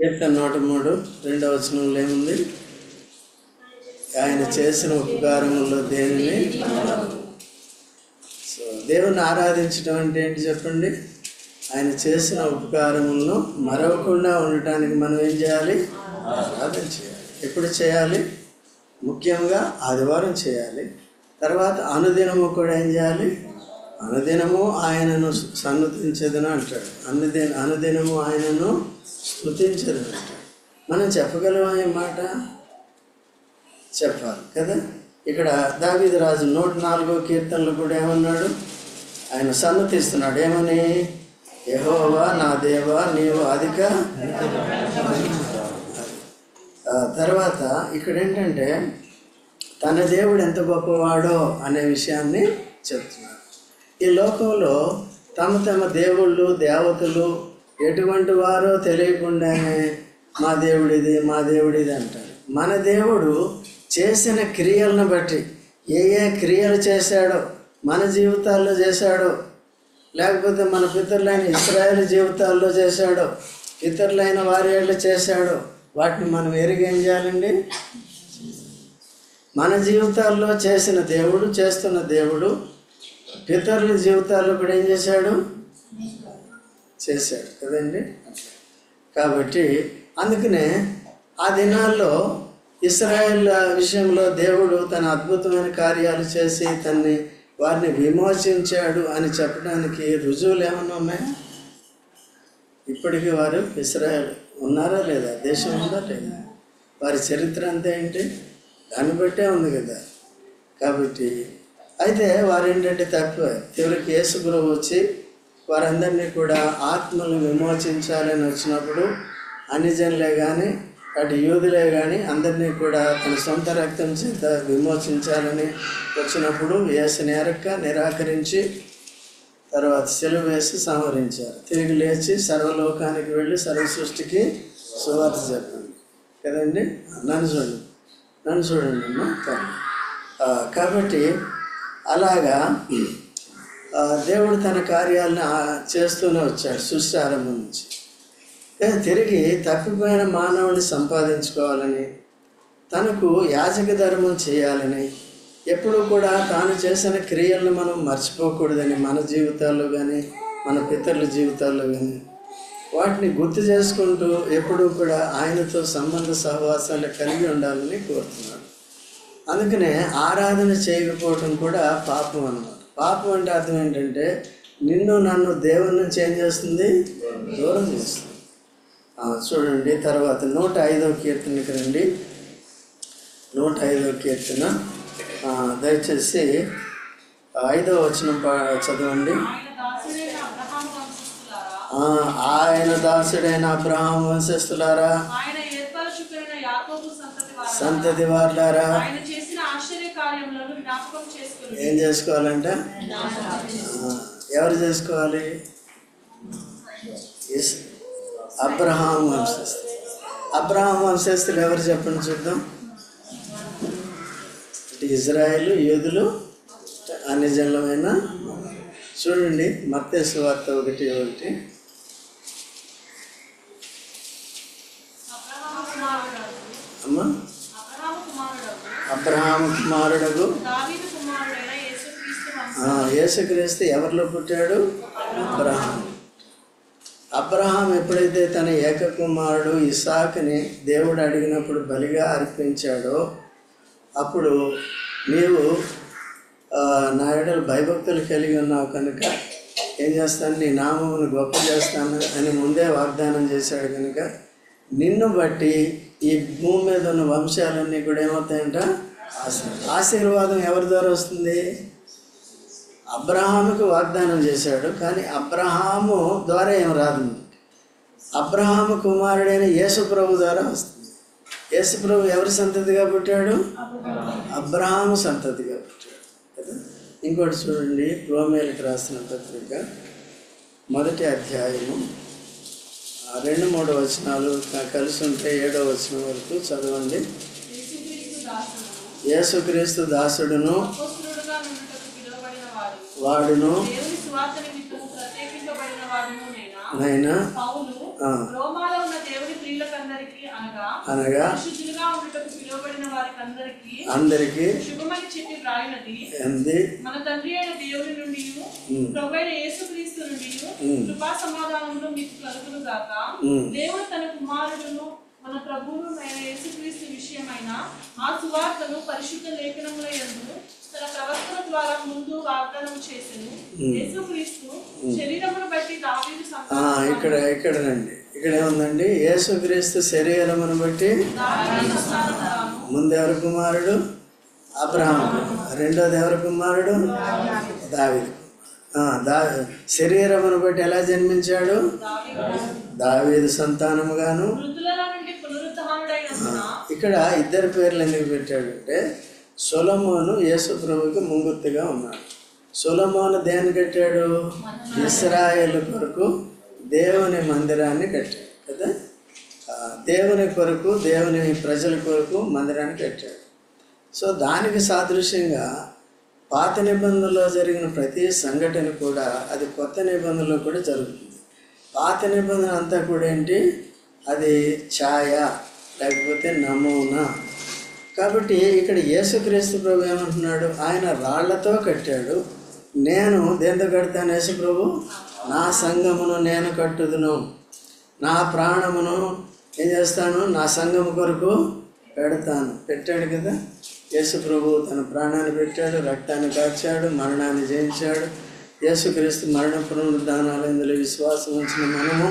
కీర్తన 103 2వ వచనంలో ఏముంది? ఆయన చేసిన ఉపకారముల్లో దేనిని. సో దేవుని ఆరాధించడం అంటే ఏంటి చెప్పండి? ఆయన చేసిన ఉపకారములను మరవకుండా ఉండటానికి మనం ఏం చేయాలి? ఆరాధన చేయాలి. ఎప్పుడు చేయాలి? ముఖ్యంగా ఆదివారం చేయాలి. తర్వాత అనుదినము కూడా ఏం చేయాలి? అనుదినము ఆయనను సన్నుతించదును అంటాడు. అనుదినము ఆయనను స్తుతించదును అంటాడు. మనం చెప్పగలమా ఈ మాట? చెప్పాలి కదా. ఇక్కడ దావీదు రాజు 104వ కీర్తనలో కూడా ఏమన్నాడు? ఆయన సన్నతిస్తున్నాడు. ఏమని? యెహోవా నా దేవా నీవు అధిక. తర్వాత ఇక్కడ ఏంటంటే తన దేవుడు ఎంత గొప్పవాడో అనే విషయాన్ని చెప్తున్నాడు. ఈ లోకంలో తమ దేవుళ్ళు దేవతలు ఎటువంటి వారో తెలియకుండానే మా దేవుడిది మా దేవుడిది అంటారు. మన దేవుడు చేసిన క్రియలను బట్టి ఏ క్రియలు చేశాడో మన జీవితాల్లో చేశాడో, లేకపోతే మన పితరులైన ఇశ్రాయేలు జీవితాల్లో చేశాడో, ఇతరులైన వారి ఏళ్ళు చేశాడో, వాటిని మనం ఎరిగేం చేయాలండి? మన జీవితాల్లో చేసిన దేవుడు, చేస్తున్న దేవుడు పితరుల జీవితాల్లో కూడా ఏం చేశాడు? చేశాడు కదండి. కాబట్టి అందుకనే ఆ దినాల్లో ఇశ్రాయేల్ విషయంలో దేవుడు తన అద్భుతమైన కార్యాలు చేసి వారిని విమోచించాడు అని చెప్పడానికి రుజువులు ఏమన్నా ఉన్నాయా? ఇప్పటికీ వారు ఇశ్రాయేల్ ఉన్నారా లేదా? దేశం ఉందా లేదా? వారి చరిత్ర అంతా ఏంటి? దాన్ని బట్టే ఉంది కదా. కాబట్టి అయితే వారు ఏంటంటే తప్పిపోయారు. చివరికి యేసు ప్రభువు వచ్చి వారందరినీ కూడా ఆత్మలను విమోచించాలని వచ్చినప్పుడు అన్ని జనులే కానీ అటు యూదులే కానీ అందరినీ కూడా తన సొంత రక్తం చేత విమోచించాలని వచ్చినప్పుడు యేసుని ఎరక్క నిరాకరించి తర్వాత సిలువ వేసి సంహరించారు. తిరిగి లేచి సర్వలోకానికి వెళ్ళి సర్వ సృష్టికి సువార్త చెప్పండి కదండి. నన్ను చూడండి అమ్మా. కాబట్టి అలాగా దేవుడు తన కార్యాలను చేస్తూనే వచ్చాడు సృష్టి ఆరంభం నుంచి. తిరిగి తప్పిపోయిన మానవుని సంపాదించుకోవాలని, తనకు యాజక ధర్మం చేయాలని, ఎప్పుడూ కూడా తాను చేసిన క్రియలను మనం మర్చిపోకూడదని మన జీవితాల్లో కానీ మన పితరుల జీవితాల్లో కానీ వాటిని గుర్తు చేసుకుంటూ ఎప్పుడూ కూడా ఆయనతో సంబంధ సహవాసాలు కలిగి ఉండాలని కోరుతున్నాడు. అందుకనే ఆరాధన చేయకపోవటం కూడా పాపం అన్నమాట. పాపం అంటే అర్థం ఏంటంటే నన్ను దేవుని నుంచి ఏం చేస్తుంది? దూరం చేస్తుంది. చూడండి తర్వాత 105వ కీర్తనకి రండి. 105వ కీర్తన దయచేసి 5వ వచనం చదవండి. ఆయన దాసుడైన అబ్రహాము వంశస్థులారా, సంతతి వారులారా, ఏం చేసుకోవాలంట? ఎవరు చేసుకోవాలి? అబ్రహాం వంశస్థులు. అబ్రహాం వంశస్థులు ఎవరు చెప్పండి చూద్దాం. ఇజ్రాయేలు, యూదులు, అన్ని జనులమైన. చూడండి మత్తయి సువార్త 1:1. అమ్మా, అబ్రహాము కుమారుడగు యేసుక్రీస్తు ఎవరిలో పుట్టాడు? అబ్రహాం ఎప్పుడైతే తన ఏక కుమారుడు ఇస్సాకుని దేవుడు అడిగినప్పుడు బలిగా అర్పించాడో అప్పుడు నీవు నా ఎడల భయభక్తులు కలిగి ఉన్నావు కనుక ఏం చేస్తాను? నీ నామమును గొప్ప చేస్తాను అని ముందే వాగ్దానం చేశాడు కనుక నిన్ను బట్టి ఈ భూమి మీద ఉన్న వంశాలన్నీ కూడా ఏమవుతాయంట? ఆశీర్వాదం ఎవరి ద్వారా వస్తుంది? అబ్రహాముకు వాగ్దానం చేశాడు కానీ అబ్రహాము ద్వారా ఏం రాదు. అబ్రహాము కుమారుడైన యేసు ప్రభు ద్వారా వస్తుంది. యేసు ప్రభు ఎవరి సంతతిగా పుట్టాడు? అబ్రహాము సంతతిగా పుట్టాడు కదా. ఇంకోటి చూడండి, రోమేలకు రాసిన పత్రిక 1వ అధ్యాయము 2-3 వచనాలు కలిసి ఉంటే 7వ వచనం వరకు చదవండి. యేసుక్రీస్తు దాసుడును వాడును నైనా స్త్రీలకందరికీ అనగా పరిశుద్ధులుగా ఉండుటకు పిలువబడిన వారికి అందరికీ శుభమని చెప్పి వ్రాయినది ఏంది? మన తండ్రి అయిన దేవుని నుండి ప్రభువైన యేసుక్రీస్తు నుండి కృపా సమాధానంలో మీకు కలుగును గాక. దేవుడు తన కుమారుడును మన ప్రభువును అయిన యేసుక్రీస్తు విషయమైన ఆ సువార్తను పరిశుద్ధ లేఖనముల యందు తన ప్రవర్తన ద్వారా ముందు వాగ్దానం చేసెను. యేసుక్రీస్తు శరీరమును బట్టి దావీదు సంతానము. ఇక్కడ రండి, ఇక్కడ ఏముందండి? యేసుక్రీస్తు శరీరమును బట్టి ముందు ఎవరి కుమారుడు? అబ్రహాము. రెండోది ఎవరి కుమారుడు? దావీదు. శరీరమును బట్టి ఎలా జన్మించాడు? దావీదు సంతానముగాను. ఇక్కడ ఇద్దరు పేర్లు ఎందుకు పెట్టాడు అంటే, సొలొమోను యేసు ప్రభువుకి ముంగుర్తిగా ఉన్నాడు. సొలొమోను దేన్ని కట్టాడు? ఇశ్రాయేలు కొరకు దేవుని మందిరాన్ని కట్టాడు కదా. దేవుని కొరకు, దేవుని ప్రజల కొరకు మందిరాన్ని కట్టాడు. సో దానికి సాదృశ్యంగా పాత నిబంధనలో జరిగిన ప్రతి సంఘటన కూడా అది కొత్త నిబంధనలో కూడా జరుగుతుంది. పాత నిబంధన అంతా కూడా ఏంటి? అది ఛాయ, లేకపోతే నమూనా. కాబట్టి ఇక్కడ యేసుక్రీస్తు ప్రభు ఏమంటున్నాడు? ఆయన రాళ్లతో కట్టాడు, నేను దేంతో కడతాను? యేసు ప్రభు, నా సంఘమును నేను కట్టుదును, నా ప్రాణమును ఏం చేస్తాను? నా సంఘము కొరకు పెడతాను. పెట్టాడు కదా యేసు ప్రభు. తన ప్రాణాన్ని పెట్టాడు, రక్తాన్ని కార్చాడు, మరణాన్ని జయించాడు. యేసుక్రీస్తు మరణ పునరుద్ధానాలు ఇందులో విశ్వాసం ఉంచిన మనము,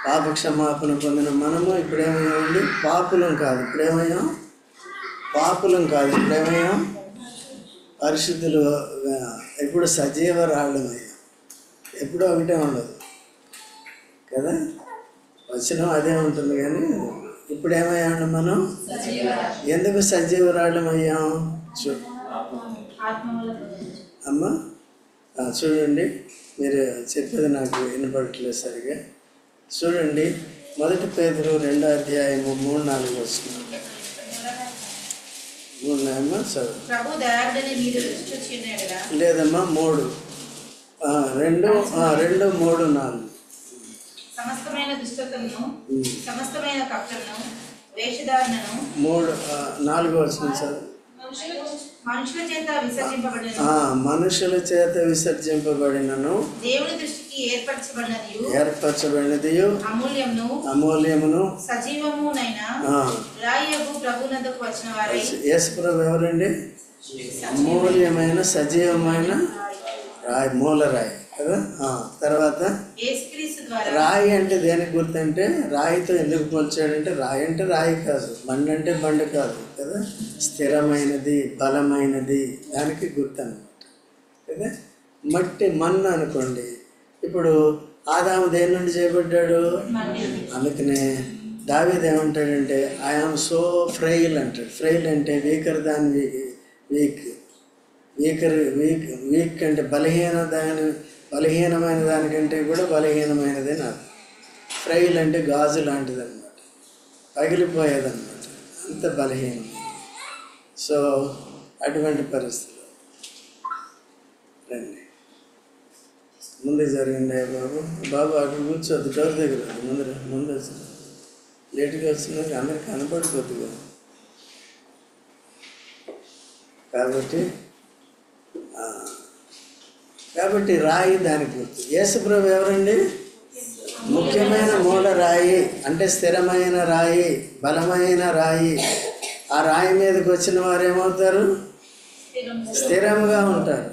పాప క్షమాపణ పొందిన మనము ఇప్పుడేమయ్యామండి? పాపులం కాదు. ఇప్పుడేమయ్యాం? పాపులం కాదు. ఇప్పుడేమయ్యాం? పరిశుద్ధులు. ఎప్పుడు సజీవ రాళ్ళమయ్యాం. ఎప్పుడూ ఒకటే ఉండదు కదా, వచనం అదే ఉంటుంది. కానీ ఇప్పుడు ఏమయ్యాము మనం? ఎందుకు సజీవరాళ్ళమయ్యాం? అమ్మా చూడండి, మీరు చెప్పేది నాకు వినపడట్లేదు సరిగా. చూడండి, 1 పేతురు 2వ అధ్యాయము 3-4 వస్తుంది. 3 చదువు. లేదమ్మా 3, 2, 3, 4. సమస్తమైన దుష్టతను, సమస్తమైన కపటమును, వేషధారణను 4 వచనం చదువు. మనుషుల చేత విసర్జింపబడినను దేవుని దృష్టికి ఏర్పరచబడినదియు అమూల్యమును సజీవమునైన రాయగు ప్రభువునకు వచ్చిన వారై. యేసు ప్రభు ఎవరండి? అమూల్యమైన సజీవమైన రాయి, మూలరాయి కదా. తర్వాత రాయి అంటే దేనికి గుర్తంటే, రాయితో ఎందుకు పోల్చాడంటే, రాయి అంటే రాయి కాదు, బండి అంటే బండి కాదు కదా, స్థిరమైనది, బలమైనది, దానికి గుర్తు అనమాట కదా. మట్టి, మన్ను అనుకోండి. ఇప్పుడు ఆదాము దేని నుండి చేయబడ్డాడు? అందుకనే దావీదు ఏమంటాడంటే, ఐఆమ్ సో ఫ్రైల్ అంటాడు. ఫ్రైల్ అంటే వీకర్ దాన్ వీక్. వీక్ అంటే బలహీనమైన దానికంటే కూడా బలహీనమైనది నాకు. ఫ్రైల్ అంటే గాజు లాంటిది అనమాట, పగిలిపోయేదన్నమాట, అంత బలహీనం. సో అటువంటి పరిస్థితులు రండి, ముందు జరిగిండే బాబు అక్కడ కూర్చోద్దు, డోర్ దగ్గర ముందు వచ్చింది. లేట్గా వచ్చిందని అందరికి కనపడిపోద్దుగా. కాబట్టి రాయి దానికి గుర్తు. యేసుప్రభు ఎవరండి? ముఖ్యమైన మూల రాయి, అంటే స్థిరమైన రాయి, బలమైన రాయి. ఆ రాయి మీదకి వచ్చిన వారు ఏమవుతారు? స్థిరంగా ఉంటారు.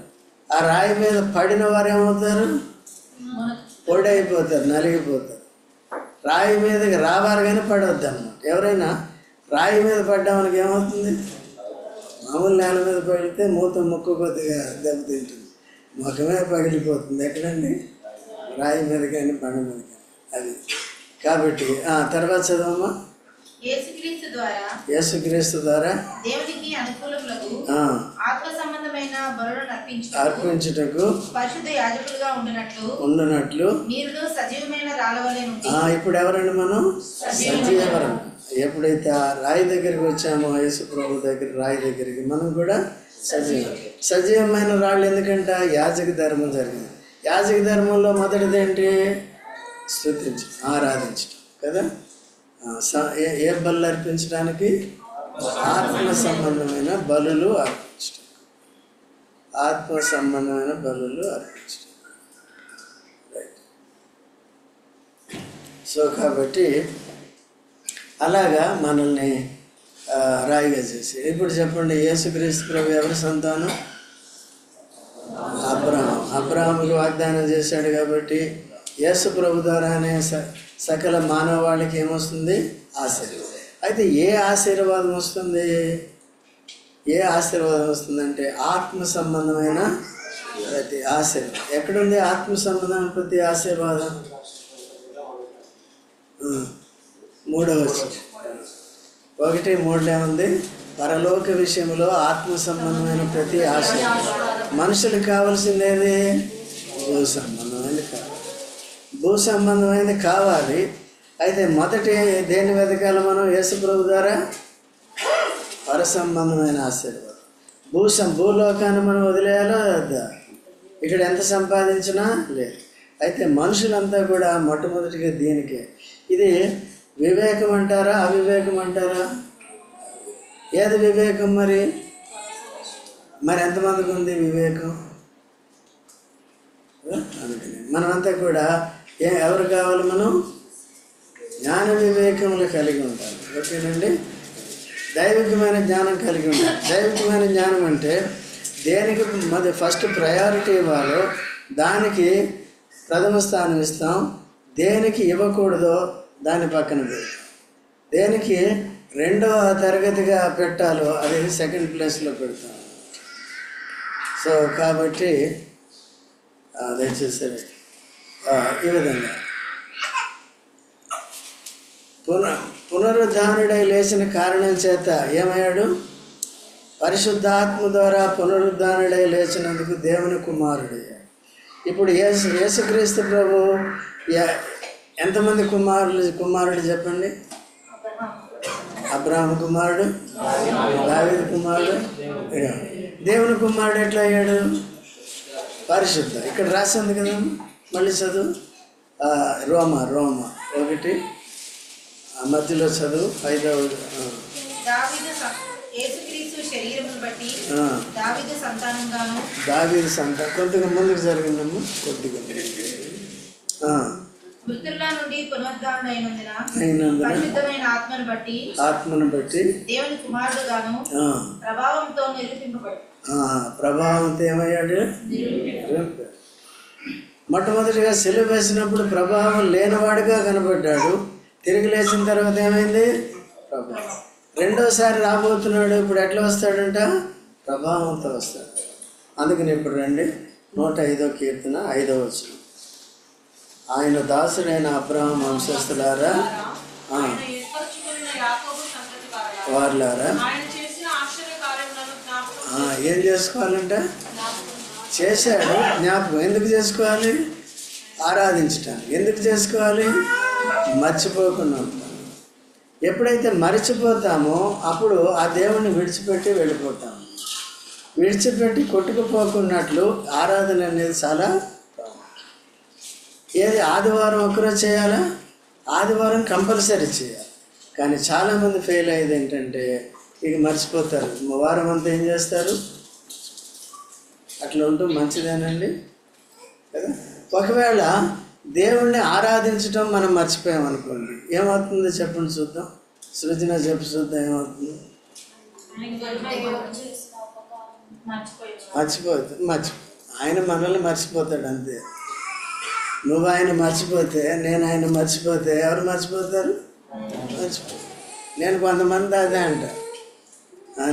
ఆ రాయి మీద పడిన వారు ఏమవుతారు? పొడైపోతారు, నలిగిపోతారు. రాయి మీదకి రావాలి కానీ పడవద్దు అన్నమాట. ఎవరైనా రాయి మీద పడ్డామనికి ఏమవుతుంది? మామూలు నేల మీద పడితే మూత ముక్కు కొద్దిగా దెబ్బతింటుంది, ముఖమే పగిలిపోతుంది. ఎక్కడండి? రాయి మీద కానీ బండ మీద కానీ. అది కాబట్టి తర్వాత చదవమ్మా. యేసుక్రీస్తు ద్వారా దేవునికి అనుకూలములకు ఆత్మ సంబంధమైన బలులను అర్పించుటకు పరిశుద్ధ యాజకులుగా ఉండునట్లు మీరు సజీవమైన రాళ్ళవలె నుండి. ఇప్పుడు ఎవరండి మనం? సజీవరం. ఎప్పుడైతే ఆ రాయి దగ్గరికి వచ్చామో, యేసు ప్రభు దగ్గర రాయి దగ్గరికి, మనం కూడా సజీవమైన రాళ్ళు. ఎందుకంటే యాజక ధర్మం జరిగింది. యాజక ధర్మంలో మొదటిది ఏంటి? స్తుతించడం, ఆరాధించడం కదా. ఏ బలు అర్పించడానికి? ఆత్మ సంబంధమైన బలులు అర్పించడం. ఆత్మ సంబంధమైన బలులు అర్పించడం. రైట్. సో కాబట్టి అలాగా మనల్ని రాయిగా చేసి, ఇప్పుడు చెప్పండి, యేసుక్రీస్తు ప్రభు ఎవరి సంతానం? అబ్రహాముకి వాగ్దానం చేశాడు కాబట్టి యేసు ప్రభు ద్వారానే సకల మానవాళికి ఏమొస్తుంది? ఆశీర్వాదం. అయితే ఏ ఆశీర్వాదం వస్తుంది? ఏ ఆశీర్వాదం వస్తుందంటే ఆత్మ సంబంధమైన ప్రతి ఆశీర్వాదం. ఎక్కడుంది ఆత్మ సంబంధమైన ప్రతి ఆశీర్వాదం? 3వ వచనం 1:3 ఉంది. పరలోక విషయంలో ఆత్మ సంబంధమైన ప్రతి ఆశీర్వాదం. మనుషులకు కావాల్సిందేది? భూ సంబంధమైనది కావాలి. భూ సంబంధమైనది కావాలి. అయితే మొదటి దేని వెతకాలి మనం? యేసు ప్రభు ద్వారా పర సంబంధమైన ఆశీర్వాదం. భూలోకాన్ని మనం వదిలేయాలా వద్దా? ఇక్కడ ఎంత సంపాదించినా లేదు. అయితే మనుషులంతా కూడా మొట్టమొదటిగా దీనికే. ఇది వివేకం అంటారా, అవివేకం అంటారా? ఏది వివేకం? మరి ఎంతమందికి ఉంది వివేకం? అందుకని మనమంతా కూడా ఎవరు కావాలి? మనం జ్ఞాన వివేకములు కలిగి ఉండాలి. ఓకేనండి. దైవికమైన జ్ఞానం కలిగి ఉండాలి. దైవికమైన జ్ఞానం అంటే దేనికి ఫస్ట్ ప్రయారిటీ ఇవ్వాలో దానికి ప్రథమ స్థానం ఇస్తాం. దేనికి ఇవ్వకూడదో దాని పక్కన పెడతాం. దేనికి 2వ తరగతిగా పెట్టాలో అది సెకండ్ ప్లేస్లో పెడతాం. సో కాబట్టి దయచేసి ఈ విధంగా పునరుద్ధానుడై లేచిన కారణం చేత ఏమయ్యాడు? పరిశుద్ధాత్మ ద్వారా పునరుద్ధానుడై లేచినందుకు దేవుని కుమారుడయ్యాడు. ఇప్పుడు యేసుక్రీస్తు ప్రభు ఎంతమంది కుమారుడు చెప్పండి? అబ్రహాము కుమారుడు, దావీదు కుమారుడు. దేవుని కుమారుడు ఎట్లా అయ్యాడు? పరిశుద్ధ. ఇక్కడ రాసింది కదా, మళ్ళీ చదువు. రోమా 1 మధ్యలో చదువు 5వ. దావీదు సంతానం. కొద్దిగా ముందుకు జరిగిందమ్మా, కొద్దిగా. మృతుల్లో నుండి పునరుద్ధానుడైనందున పరిశుద్ధమైన ఆత్మను బట్టి దేవుని కుమారుడుగాను ప్రభావంతో నిరూపింపబడి. ప్రభావంతో ఏమయ్యాడు? మొట్టమొదటిగా సిలువ వేసినప్పుడు ప్రభావం లేనివాడుగా కనబడ్డాడు. తిరిగి లేచిన తర్వాత ఏమైంది? ప్రభావం. రెండోసారి రాబోతున్నాడు. ఇప్పుడు ఎట్లా వస్తాడంట? ప్రభావంతో వస్తాడు. అందుకని ఇప్పుడు రండి 105వ కీర్తన 5వ వచనం. ఆయన దాసుడైన అబ్రహాం వంశస్థులారా, వారులారా, ఏం చేసుకోవాలంట? చేశాడు జ్ఞాపకం. ఎందుకు చేసుకోవాలి? ఆరాధించటానికి. ఎందుకు చేసుకోవాలి? మర్చిపోకుండా ఉంటాం. ఎప్పుడైతే మర్చిపోతామో అప్పుడు ఆ దేవుణ్ణి విడిచిపెట్టి వెళ్ళిపోతాము. విడిచిపెట్టి కొట్టుకుపోకున్నట్లు ఆరాధన అనేది చాలా. ఏది ఆదివారం ఒకరోజు చేయాలా? ఆదివారం కంపల్సరీ చేయాలి. కానీ చాలామంది ఫెయిల్ అయ్యేది ఏంటంటే ఇక మర్చిపోతారు. వారం అంతా ఏం చేస్తారు? అట్లా ఉంటూ మంచిదేనండి కదా. ఒకవేళ దేవుణ్ణి ఆరాధించడం మనం మర్చిపోయాం అనుకోండి, ఏమవుతుందో చెప్పండి చూద్దాం. సృజన చెప్పి చూద్దాం ఏమవుతుంది? ఆయన మనల్ని మర్చిపోతాడు అంతే. నువ్వు ఆయన మర్చిపోతే, నేను ఆయన మర్చిపోతే ఎవరు మర్చిపోతారు? నేను కొంతమంది అదే అంట,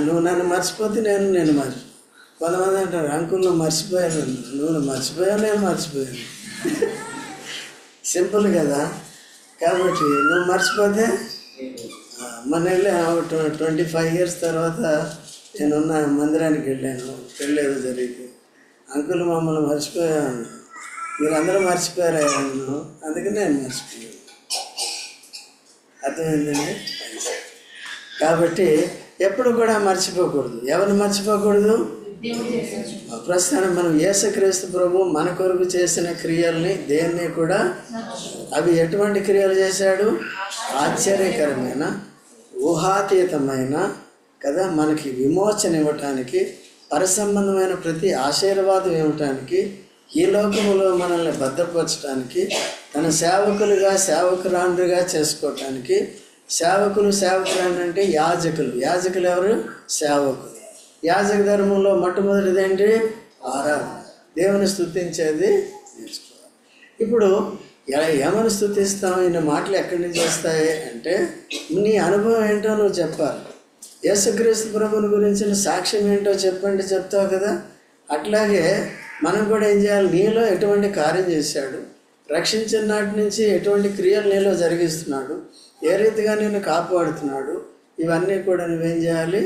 నువ్వు నన్ను మర్చిపోతే నేను మర్చిపో. కొంతమంది అంటారు, అంకుల్ నువ్వు మర్చిపోయాను. నువ్వు మర్చిపోయావు, నేను మర్చిపోయాను. సింపుల్ కదా. కాబట్టి నువ్వు మర్చిపోతే మన వెళ్ళి 25 years తర్వాత నేనున్న మందిరానికి వెళ్ళాను. పెళ్ళేదో జరిగింది. అంకుల్ మమ్మల్ని మర్చిపోయాను, మీరు అందరూ మర్చిపోయారు అయ్యాను, అందుకని నేను మర్చిపోయాను. అర్థమైందండి. కాబట్టి ఎప్పుడు కూడా మర్చిపోకూడదు. ఎవరిని మర్చిపోకూడదు? ప్రస్తుతానికి మనం యేసుక్రీస్తు ప్రభు మన కొరకు చేసిన క్రియల్ని దేన్ని కూడా, అవి ఎటువంటి క్రియలు చేశాడు? ఆశ్చర్యకరమైన, ఊహాతీతమైన కదా మనకి విమోచన ఇవ్వటానికి, పరసంబంధమైన ప్రతి ఆశీర్వాదం ఇవ్వటానికి, ఈ లోకములో మనల్ని భద్రపరచడానికి, తన సేవకులుగా సేవకురాండ్రుగా చేసుకోవటానికి. సేవకురాండ్రు అంటే యాజకులు. యాజకులు ఎవరు? సేవకులు. యాజక ధర్మంలో మొట్టమొదటిది ఏంటి? ఆరాధన, దేవుని స్తుతించేది నేర్చుకోవాలి. ఇప్పుడు ఏమని స్తుతిస్తాం? ఇన్ని మాటలు ఎక్కడి నుంచి వస్తాయి అంటే నీ అనుభవం ఏంటో నువ్వు చెప్పాలి. యేసుక్రీస్తు ప్రభుని గురించిన సాక్ష్యం ఏంటో చెప్పండి చెప్తావు కదా. అట్లాగే మనం కూడా ఏం చేయాలి? నీలో ఎటువంటి కార్యం చేశాడు, రక్షించిన నాటి నుంచి ఎటువంటి క్రియలు నీలో జరిగిస్తున్నాడు, ఏ రీతిగా నిన్ను కాపాడుతున్నాడు, ఇవన్నీ కూడా నువ్వేం చేయాలి?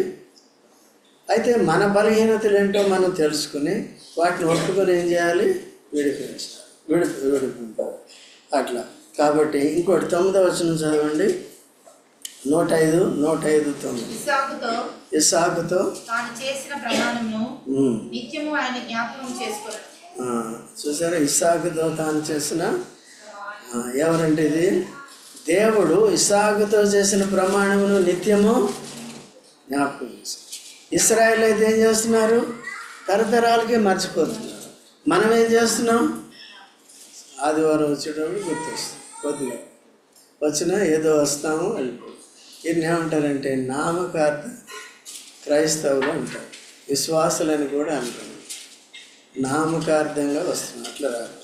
అయితే మన బలహీనతలు ఏంటో మనం తెలుసుకుని వాటిని ఒప్పుకొని ఏం చేయాలి? విడిపించాలి. అట్లా కాబట్టి ఇంకోటి 9వ వచనం చదవండి. 105:9. ఇస్సాకుతో తాను చేసిన ప్రమాణమును నిత్యము ఆయన జ్ఞాపకం చేసుకున్నాడు. చూసారా? ఇస్సాకుతో తాను చేసిన, ఎవరంటే ఇది? దేవుడు ఇస్సాకుతో చేసిన ప్రమాణమును నిత్యము జ్ఞాపకం చేశారు. ఇశ్రాయేలు అయితే ఏం చేస్తున్నారు? తరతరాలకే మర్చిపోతున్నారు. మనం ఏం చేస్తున్నాం? ఆదివారం వచ్చేటప్పుడు గుర్తొస్తాం, కొద్దిగా వచ్చినా ఏదో వస్తాము వెళ్ళిపోతాం. వీరిని ఏమంటారంటే నామకార్థ క్రైస్తవులు అంటారు, విశ్వాసులని కూడా అంటారు. నామకార్థంగా వస్తున్నాం, అట్లా రాదు.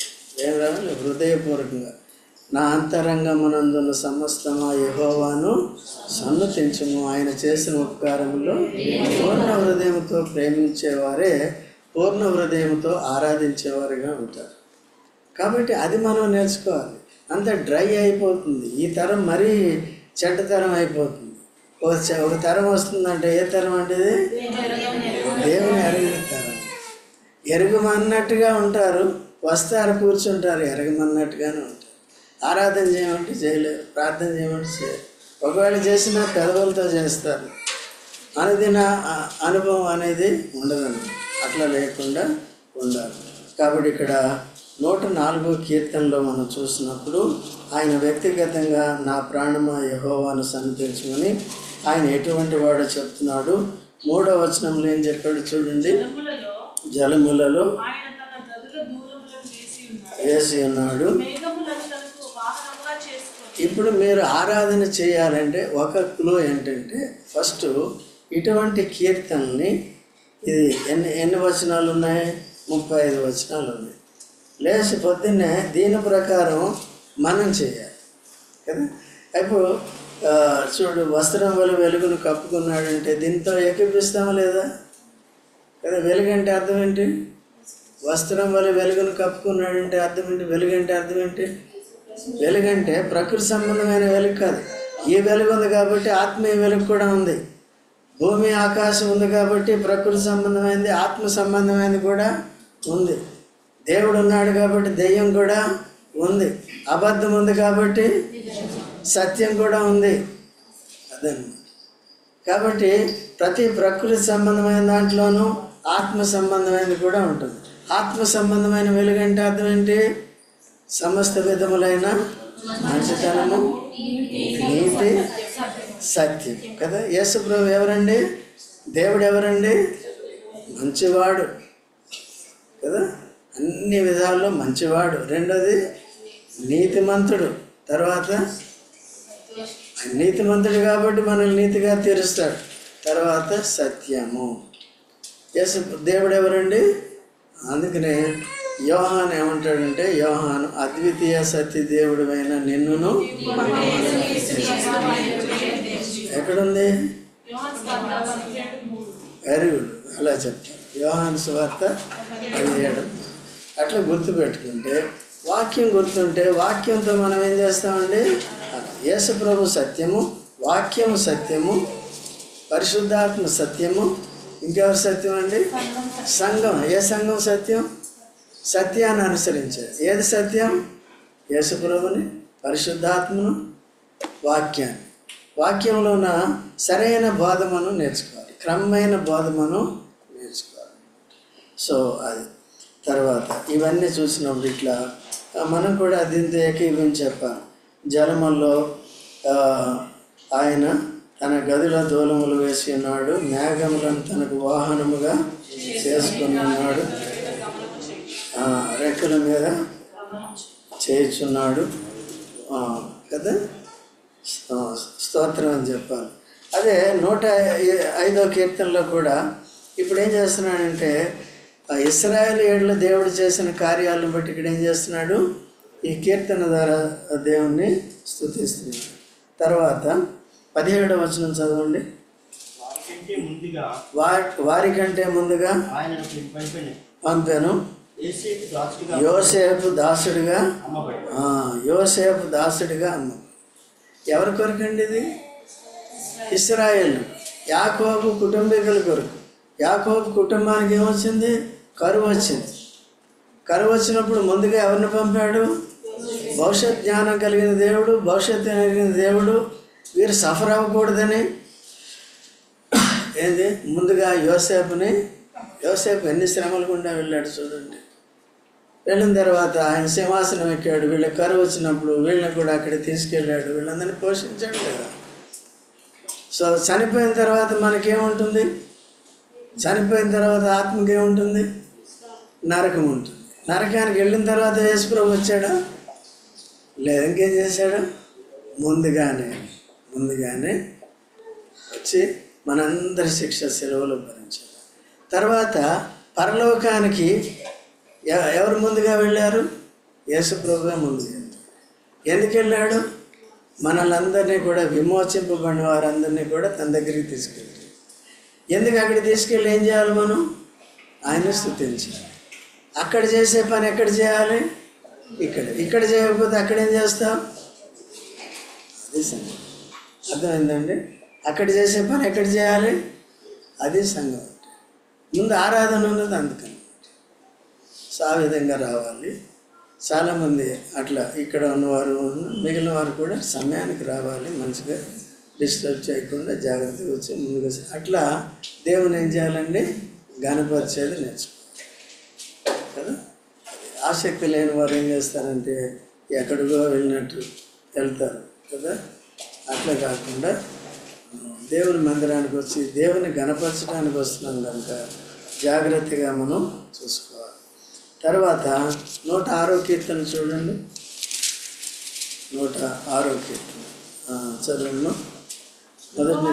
ఏం రావాలి? హృదయపూర్వకంగా నా అంతరంగమునందున్న సమస్తమా యెహోవాను సన్నతించుము, ఆయన చేసిన ఉపకారములో పూర్ణ హృదయంతో ప్రేమించేవారే పూర్ణ హృదయంతో ఆరాధించేవారుగా ఉంటారు. కాబట్టి అది మనం నేర్చుకోవాలి. అంత డ్రై అయిపోతుంది. ఈ తరం మరీ చెడ్డ తరం అయిపోతుంది. ఒక తరం వస్తుందంటే ఏ తరం అంటే దేవుని ఎరిగిన తరం. ఎరుగమన్నట్టుగా ఉంటారు, వస్తారు, కూర్చుంటారు, ఎరగమన్నట్టుగానే ఉంటారు. ఆరాధన చేయమంటే చేయలేరు, ప్రార్థన చేయమంటే చేయరు. ఒకవేళ చేసినా పెదవులతో చేస్తారు. అనుదిన అనుభవం అనేది ఉండదండి. అట్లా లేకుండా ఉండాలి. కాబట్టి ఇక్కడ 104వ కీర్తనలో మనం చూసినప్పుడు ఆయన వ్యక్తిగతంగా నా ప్రాణమా యెహోవాను సన్నిధించమని ఆయన ఎటువంటి వాడో చెప్తున్నాడు. 3వ వచనంలో ఏం చెప్పాడు చూడండి. జలములలో వేసి ఉన్నాడు. ఇప్పుడు మీరు ఆరాధన చేయాలంటే ఒక క్లూ ఏంటంటే, ఫస్ట్ ఇటువంటి కీర్తనని, ఇది ఎన్ని వచనాలు ఉన్నాయి? 35 వచనాలు ఉన్నాయి. లేచి పొద్దున్నే దీని ప్రకారం మనం చేయాలి కదా. ఇప్పుడు చూడు, వస్త్రం వల్ల వెలుగును కప్పుకున్నాడంటే దీంతో ఏకీపిస్తామా లేదా కదా. వెలుగంటే అర్థం ఏంటి? వస్త్రం వల్ల వెలుగును కప్పుకున్నాడంటే అర్థం ఏంటి? వెలుగంటే అర్థం ఏంటి? వెలుగంటే ప్రకృతి సంబంధమైన వెలుగు కాదు. ఈ వెలుగు ఉంది కాబట్టి ఆత్మీయ వెలుగు కూడా ఉంది. భూమి ఆకాశం ఉంది కాబట్టి ప్రకృతి సంబంధమైనది, ఆత్మ సంబంధమైనది కూడా ఉంది. దేవుడు ఉన్నాడు కాబట్టి దెయ్యం కూడా ఉంది. అబద్ధం ఉంది కాబట్టి సత్యం కూడా ఉంది. అదన్నమాట. కాబట్టి ప్రతి ప్రకృతి సంబంధమైన దాంట్లోనూ ఆత్మ సంబంధమైనది కూడా ఉంటుంది. ఆత్మ సంబంధమైన వెలుగంటే అర్థం ఏంటి? సమస్త విధములైన మంచితనము, నీతి, సత్యం కదా. యేసు ప్రభు ఎవరండి? దేవుడు ఎవరండి? మంచివాడు కదా, అన్ని విధాల్లో మంచివాడు. రెండోది నీతిమంతుడు. తర్వాత నీతిమంతుడు కాబట్టి మనల్ని నీతిగా తీరుస్తాడు. తర్వాత సత్యము. యేసు దేవుడు ఎవరండి? అందుకనే యోహాను ఏమంటాడంటే, యోహాను అద్వితీయ సత్య దేవుడైన నిన్నును ఎక్కడుంది? వెరీ గుడ్, అలా చెప్తాను. యోహాను సువార్త 17. అట్లా గుర్తుపెట్టుకుంటే, వాక్యం గుర్తుంటే వాక్యంతో మనం ఏం చేస్తామండి? యేసు ప్రభు సత్యము, వాక్యము సత్యము, పరిశుద్ధాత్మ సత్యము, ఇంకెవరు సత్యం అండి? సంఘం. ఏ సంఘం సత్యం? సత్యాన్ని అనుసరించారు. ఏది సత్యం? యేసు ప్రభుని, పరిశుద్ధాత్మను, వాక్యాన్ని. వాక్యంలో ఉన్న సరైన బోధమను నేర్చుకోవాలి, క్రమమైన బోధమను నేర్చుకోవాలి. సో అది తర్వాత ఇవన్నీ చూసినప్పుడు ఇట్లా మనం కూడా దీంతో ఏకీభవించి చెప్పాలి. జలముల్లో ఆయన తన గదిలో దూలములు వేసి ఉన్నాడు, మేఘములను తనకు వాహనముగా చేసుకుని ఉన్నాడు, రెక్కల మీద చేయుచున్నాడు కదా. స్తోత్రం అని చెప్పాలి. అదే 105వ కీర్తనలో కూడా ఇప్పుడు ఏం చేస్తున్నాడంటే ఇశ్రాయేలీయులు దేవుడు చేసిన కార్యాలను బట్టి ఇక్కడ ఏం చేస్తున్నాడు, ఈ కీర్తన ద్వారా దేవుణ్ణి స్తుతిస్తున్నాడు. తర్వాత 17వ వచనం చదవండి. వారికంటే ముందుగా పంపాను యోసేపు దాసుడిగా. యోసేపు దాసుడిగా అమ్మ ఎవరి కొరకండి ఇది? ఇశ్రాయేల్, యాకోబు కుటుంబీకుల కొరకు. యాకోబు కుటుంబానికి ఏమొచ్చింది? కరువు వచ్చింది. కరువు వచ్చినప్పుడు ముందుగా ఎవరిని పంపాడు? భవిష్యత్ జ్ఞానం కలిగిన దేవుడు, భవిష్యత్తు కలిగిన దేవుడు, వీరు సఫర్ అవ్వకూడదని ఏంది ముందుగా యోసేపుని. యోసేపు ఎన్ని శ్రమలు గుండా వెళ్ళాడు చూడండి. వెళ్ళిన తర్వాత ఆయన సింహాసనం ఎక్కాడు. వీళ్ళ కరువు వచ్చినప్పుడు వీళ్ళని కూడా అక్కడికి తీసుకెళ్ళాడు, వీళ్ళందరినీ పోషించాడు కదా. సో చనిపోయిన తర్వాత మనకేముంటుంది? చనిపోయిన తర్వాత ఆత్మకి ఏముంటుంది? నరకం ఉంటుంది. నరకానికి వెళ్ళిన తర్వాత యేసుప్రభు వచ్చాడా? లేదు. ఇంకేం చేశాడు? ముందుగానే వచ్చి మనందరి శిక్ష సెలవులో భరించాడు. తర్వాత పరలోకానికి ఎవరు ముందుగా వెళ్ళారు? యేసుప్రభువే ముందుగా వెళ్ళాడు. ఎందుకు వెళ్ళాడు? మనలందరినీ కూడా విమోచింపబడిన వారందరినీ కూడా తన దగ్గరికి తీసుకెళ్ళాడు. ఎందుకు అక్కడికి తీసుకెళ్ళి ఏం చేయాలి? మనం ఆయన స్తుతించాలి. అక్కడ చేసే పని ఎక్కడ చేయాలి? ఇక్కడ చేయకపోతే అక్కడేం చేస్తాం? అది సంఘం. అర్థమైందండి? అక్కడ చేసే పని ఎక్కడ చేయాలి? అది సంఘం. ముందు ఆరాధన ఉన్నది అందుకని. సో ఆ విధంగా రావాలి. చాలామంది అట్లా ఇక్కడ ఉన్నవారు మిగిలిన వారు కూడా సమయానికి రావాలి, మంచిగా డిస్టర్బ్ చేయకుండా జాగ్రత్తగా వచ్చి ముందుగా అట్లా దేవుని ఏం చేయాలండి? గణపరిచేది నేర్చుకోవాలి కదా. ఆసక్తి లేని వారు ఏం చేస్తారంటే ఎక్కడికో వెళ్ళినట్టు వెళ్తారు కదా. అట్లా కాకుండా దేవుని మందిరానికి వచ్చి దేవుని గణపరచడానికి వస్తున్నాం కనుక జాగ్రత్తగా మనం చూసుకోవాలి. తర్వాత 106వ కీర్తన చూడండి. 106వ కీర్తన చదువును. మొదటి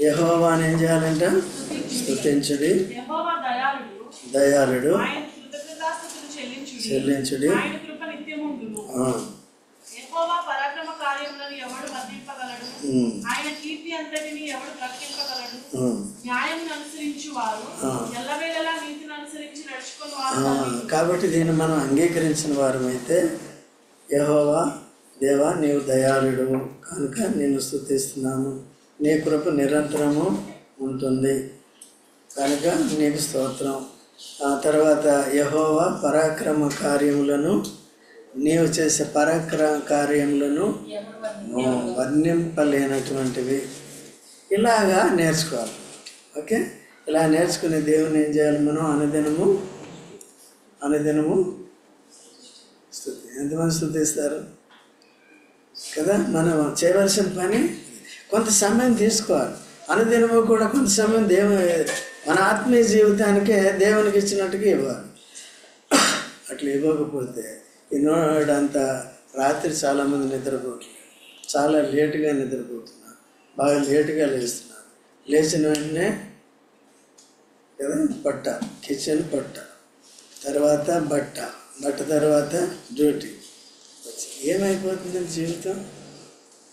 యెహోవాని ఏం చేయాలంట? స్తుతించుడి. దయాళుడు, చెల్లించుడి. కాబట్టి దీన్ని మనం అంగీకరించిన వారమైతే యెహోవా దేవా నీవు దయాళుడు కనుక నేను స్తుతిస్తున్నాను, నీ కృప నిరంతరము ఉంటుంది కనుక నీకు స్తోత్రం. ఆ తర్వాత యెహోవా పరాక్రమ కార్యములను, నీవు చేసే పరాక్రమ కార్యములను వర్ణింపలేనటువంటివి. ఇలాగా నేర్చుకోవాలి. ఓకే, ఇలా నేర్చుకునే దేవుని ఏం చేయాలి? మనం అనుదినము స్తుతి. ఎంతమంది స్తుతిస్తారు కదా? మనం చేయవలసిన పని కొంత సమయం తీసుకోవాలి. అనుదినము కూడా కొంత సమయం మన ఆత్మీయ జీవితానికే దేవునికి ఇచ్చినట్టుగా ఇవ్వాలి. అట్లా ఇవ్వకపోతే ఈనాడంతా రాత్రి చాలామంది నిద్రపోతున్నారు, చాలా లేటుగా నిద్రపోతున్నారు, బాగా లేటుగా లేస్తున్నారు. లేచిన వెంటనే కదా కిచెన్ పట్ట, తర్వాత బట్ట తర్వాత డ్యూటీ. ఏమైపోతుందండి జీవితం?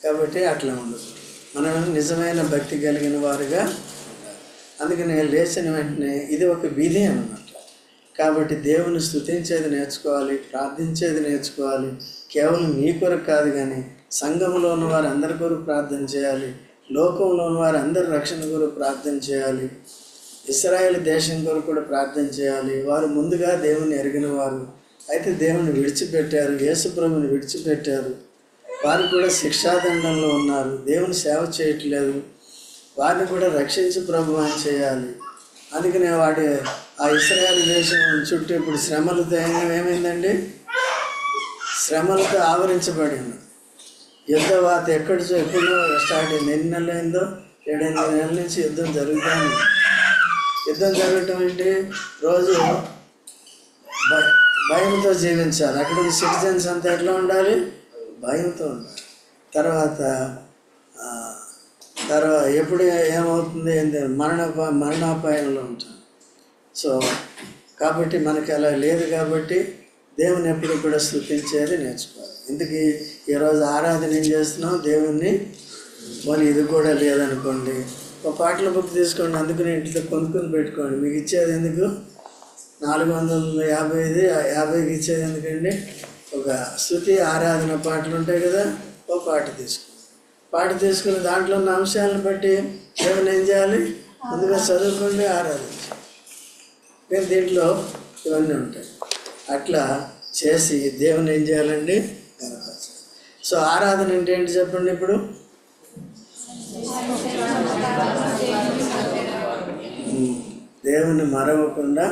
కాబట్టి అట్లా ఉండదు. మనం నిజమైన భక్తి కలిగిన వారుగా ఉండాలి. అందుకని లేచిన వెంటనే ఇది ఒక విధి అన్నమాట. కాబట్టి దేవుని స్తుతించేది నేర్చుకోవాలి, ప్రార్థించేది నేర్చుకోవాలి. కేవలం మీ కొరకు కాదు కానీ సంఘంలో ఉన్న వారు అందరి కొరకు ప్రార్థన చేయాలి, లోకంలో ఉన్న వారు అందరి రక్షణ కొరకు ప్రార్థన చేయాలి, ఇశ్రాయేలు దేశం కొరకు కూడా ప్రార్థన చేయాలి. వారు ముందుగా దేవుని ఎరిగిన వారు అయితే దేవుని విడిచిపెట్టారు, యేసుప్రభుని విడిచిపెట్టారు. వారు కూడా శిక్షాదండంలో ఉన్నారు, దేవుని సేవ చేయట్లేదు. వారిని కూడా రక్షించి ప్రభు అని చేయాలి. అందుకనే ఆ ఇశ్రాయేలు దేశం చుట్టూ ఇప్పుడు శ్రమలతో ఏమైందండి? శ్రమలతో ఆవరించబడి ఉన్నది. యుద్ధవాత ఎప్పుడు స్టార్ట్ అయింది, ఎన్ని నెలలు అయిందో 7-8 నెలల నుంచి యుద్ధం జరుగుతాను. యుద్ధం జరగటం ఏంటి, రోజు భయంతో జీవించాలి. అక్కడ సిటిజన్స్ అంతా ఎట్లా ఉండాలి, భయంతో ఉండాలి. తర్వాత ఎప్పుడు ఏమవుతుంది ఏంటి, మరణాపాయంలో ఉంటాం. సో కాబట్టి మనకి అలా లేదు. కాబట్టి దేవుని ఎప్పుడు కూడా స్తుతించేది నేర్చుకోవాలి. ఇందుకు ఈరోజు ఆరాధన ఏం చేస్తున్నాం దేవుణ్ణి, మరి ఇది కూడా లేదనుకోండి, ఒక పాటల బుక్ తీసుకోండి, అందుకని ఇంట్లో కొనుక్కొని పెట్టుకోండి. మీకు ఇచ్చేది ఎందుకు, 450కి ఇచ్చేది ఎందుకండి, ఒక స్తుతి ఆరాధన పాటలు ఉంటాయి కదా, ఒక పాట తీసుకుని దాంట్లో ఉన్న అంశాలను బట్టి దేవుని ఏం చేయాలి, ముందుగా చదువుకోండి, ఆరాధించాలి. కానీ దీంట్లో ఇవన్నీ ఉంటాయి. అట్లా చేసి దేవుని ఏం చేయాలండి, కనపరచాలి. సో ఆరాధన అంటే ఏంటి చెప్పండి. ఇప్పుడు దేవుని మరవకుండా,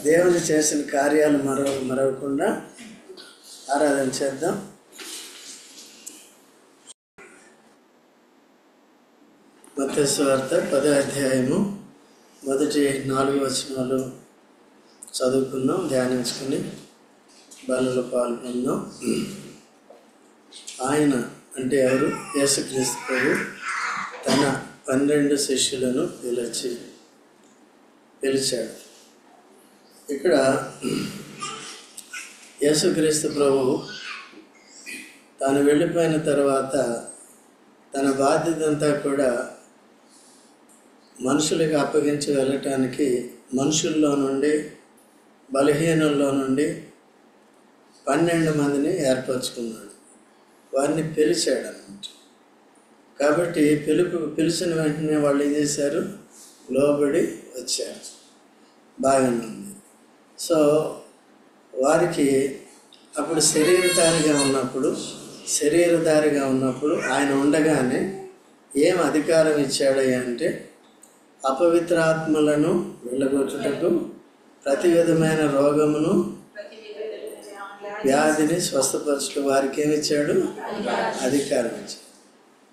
దేవుని చేసిన కార్యాలు మరవకుండా ఆరాధన చేద్దాం. మత్తయి సువార్త 10వ అధ్యాయము మొదటి 4 వచనాలు చదువుకుందాం, ధ్యానించుకుని బలలో పాల్గొందాం. ఆయన అంటే ఎవరు, యేసుక్రీస్తు ప్రభు తన 12 శిష్యులను పిలిచాడు. ఇక్కడ యేసుక్రీస్తు ప్రభు తాను వెళ్ళిపోయిన తర్వాత తన బాధ్యత అంతా కూడా మనుషులకు అప్పగించి వెళ్ళటానికి మనుషుల్లో నుండి, బలహీనుల్లో నుండి 12 మందిని ఏర్పరచుకున్నాడు. వారిని పిలిచాడు అన్నమాట. కాబట్టి పిలిచిన వెంటనే వాళ్ళు ఏం చేశారు, లోబడి వచ్చారు. బాగానే ఉంది. సో వారికి అప్పుడు శరీరధారిగా ఉన్నప్పుడు ఆయన ఉండగానే ఏం అధికారం ఇచ్చాడు అంటే, అపవిత్ర ఆత్మలను వెళ్ళగొట్టుటకు, ప్రతి విధమైన రోగమును వ్యాధిని స్వస్థపరచుట, వారికి ఏమిచ్చాడు, అధికారం ఇచ్చాడు.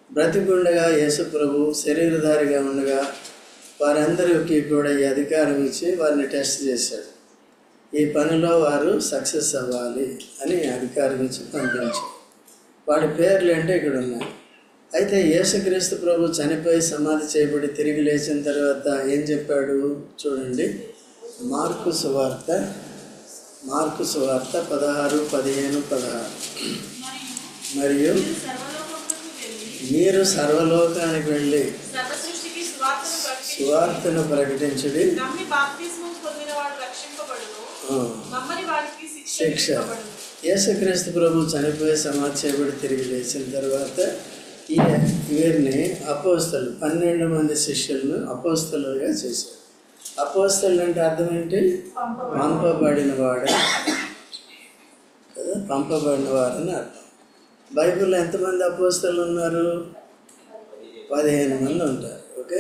బ్రతికుండగా యేసు ప్రభు శరీరధారిగా ఉండగా వారందరికీ కూడా ఈ అధికారం ఇచ్చి వారిని టెస్ట్ చేశాడు. ఈ పనిలో వారు సక్సెస్ అవ్వాలి అని అధికారం ఇచ్చి పంపించాడు. వాడి పేర్లు అంటే ఇక్కడ ఉన్నాయి. అయితే యేసుక్రీస్తు ప్రభు చనిపోయి సమాధి చేయబడి తిరిగి లేచిన తర్వాత ఏం చెప్పాడు చూడండి. మార్కు సువార్త 16:15-16. మరియు మీరు సర్వలోకానికి వెళ్ళి సువార్తను ప్రకటించుడి, శిక్ష. యేసుక్రీస్తు ప్రభు చనిపోయి సమాధి చేయబడి తిరిగి లేచిన తర్వాత వీరిని అపోస్తలు 12 మంది శిష్యులను అపోస్తలుగా చేశారు. అపోస్తలు అంటే అర్థం ఏంటి, పంపబడిన వాడు కదా, పంపబడిన వారని అర్థం. బైబిల్లో ఎంతమంది అపోస్తలు ఉన్నారు, 15 మంది ఉంటారు. ఓకే,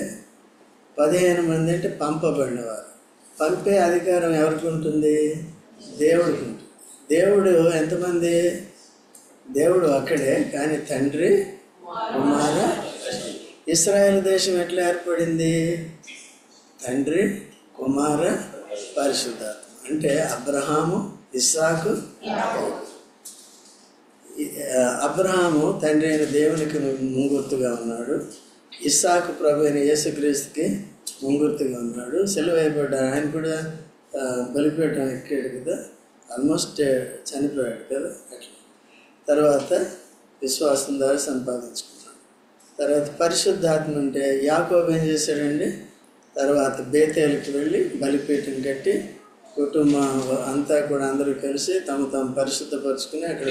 15 మంది అంటే పంపబడినవారు. పంపే అధికారం ఎవరికి ఉంటుంది, దేవుడికి ఉంటుంది. దేవుడు ఎంతమంది, దేవుడు ఒక్కడే, కానీ తండ్రి, కుమార. ఇశ్రాయేలు దేశం ఎట్లా ఏర్పడింది, తండ్రి, కుమార, పరిశుద్ధాత్మ. అంటే అబ్రహాము, ఇస్సాకు. అబ్రహాము తండ్రి అయిన దేవునికి ముంగుర్తుగా ఉన్నాడు. ఇస్సాకు ప్రభు అయిన యేసుక్రీస్తుకి ముంగుర్తుగా ఉన్నాడు. సెలవు అయిపోయాడు. ఆయన కూడా బలిపీఠం ఎక్కాడు కదా, ఆల్మోస్ట్ చనిపోయాడు కదా. అట్లా తర్వాత విశ్వాసం ద్వారా సంపాదించుకున్నాడు. తర్వాత పరిశుద్ధాత్మ అంటే యాకోబు ఏం చేశాడండి, తర్వాత బేతేలుకి వెళ్ళి బలిపీఠం కట్టి కుటుంబం అంతా కూడా అందరూ కలిసి తమ పరిశుద్ధపరుచుకుని అక్కడ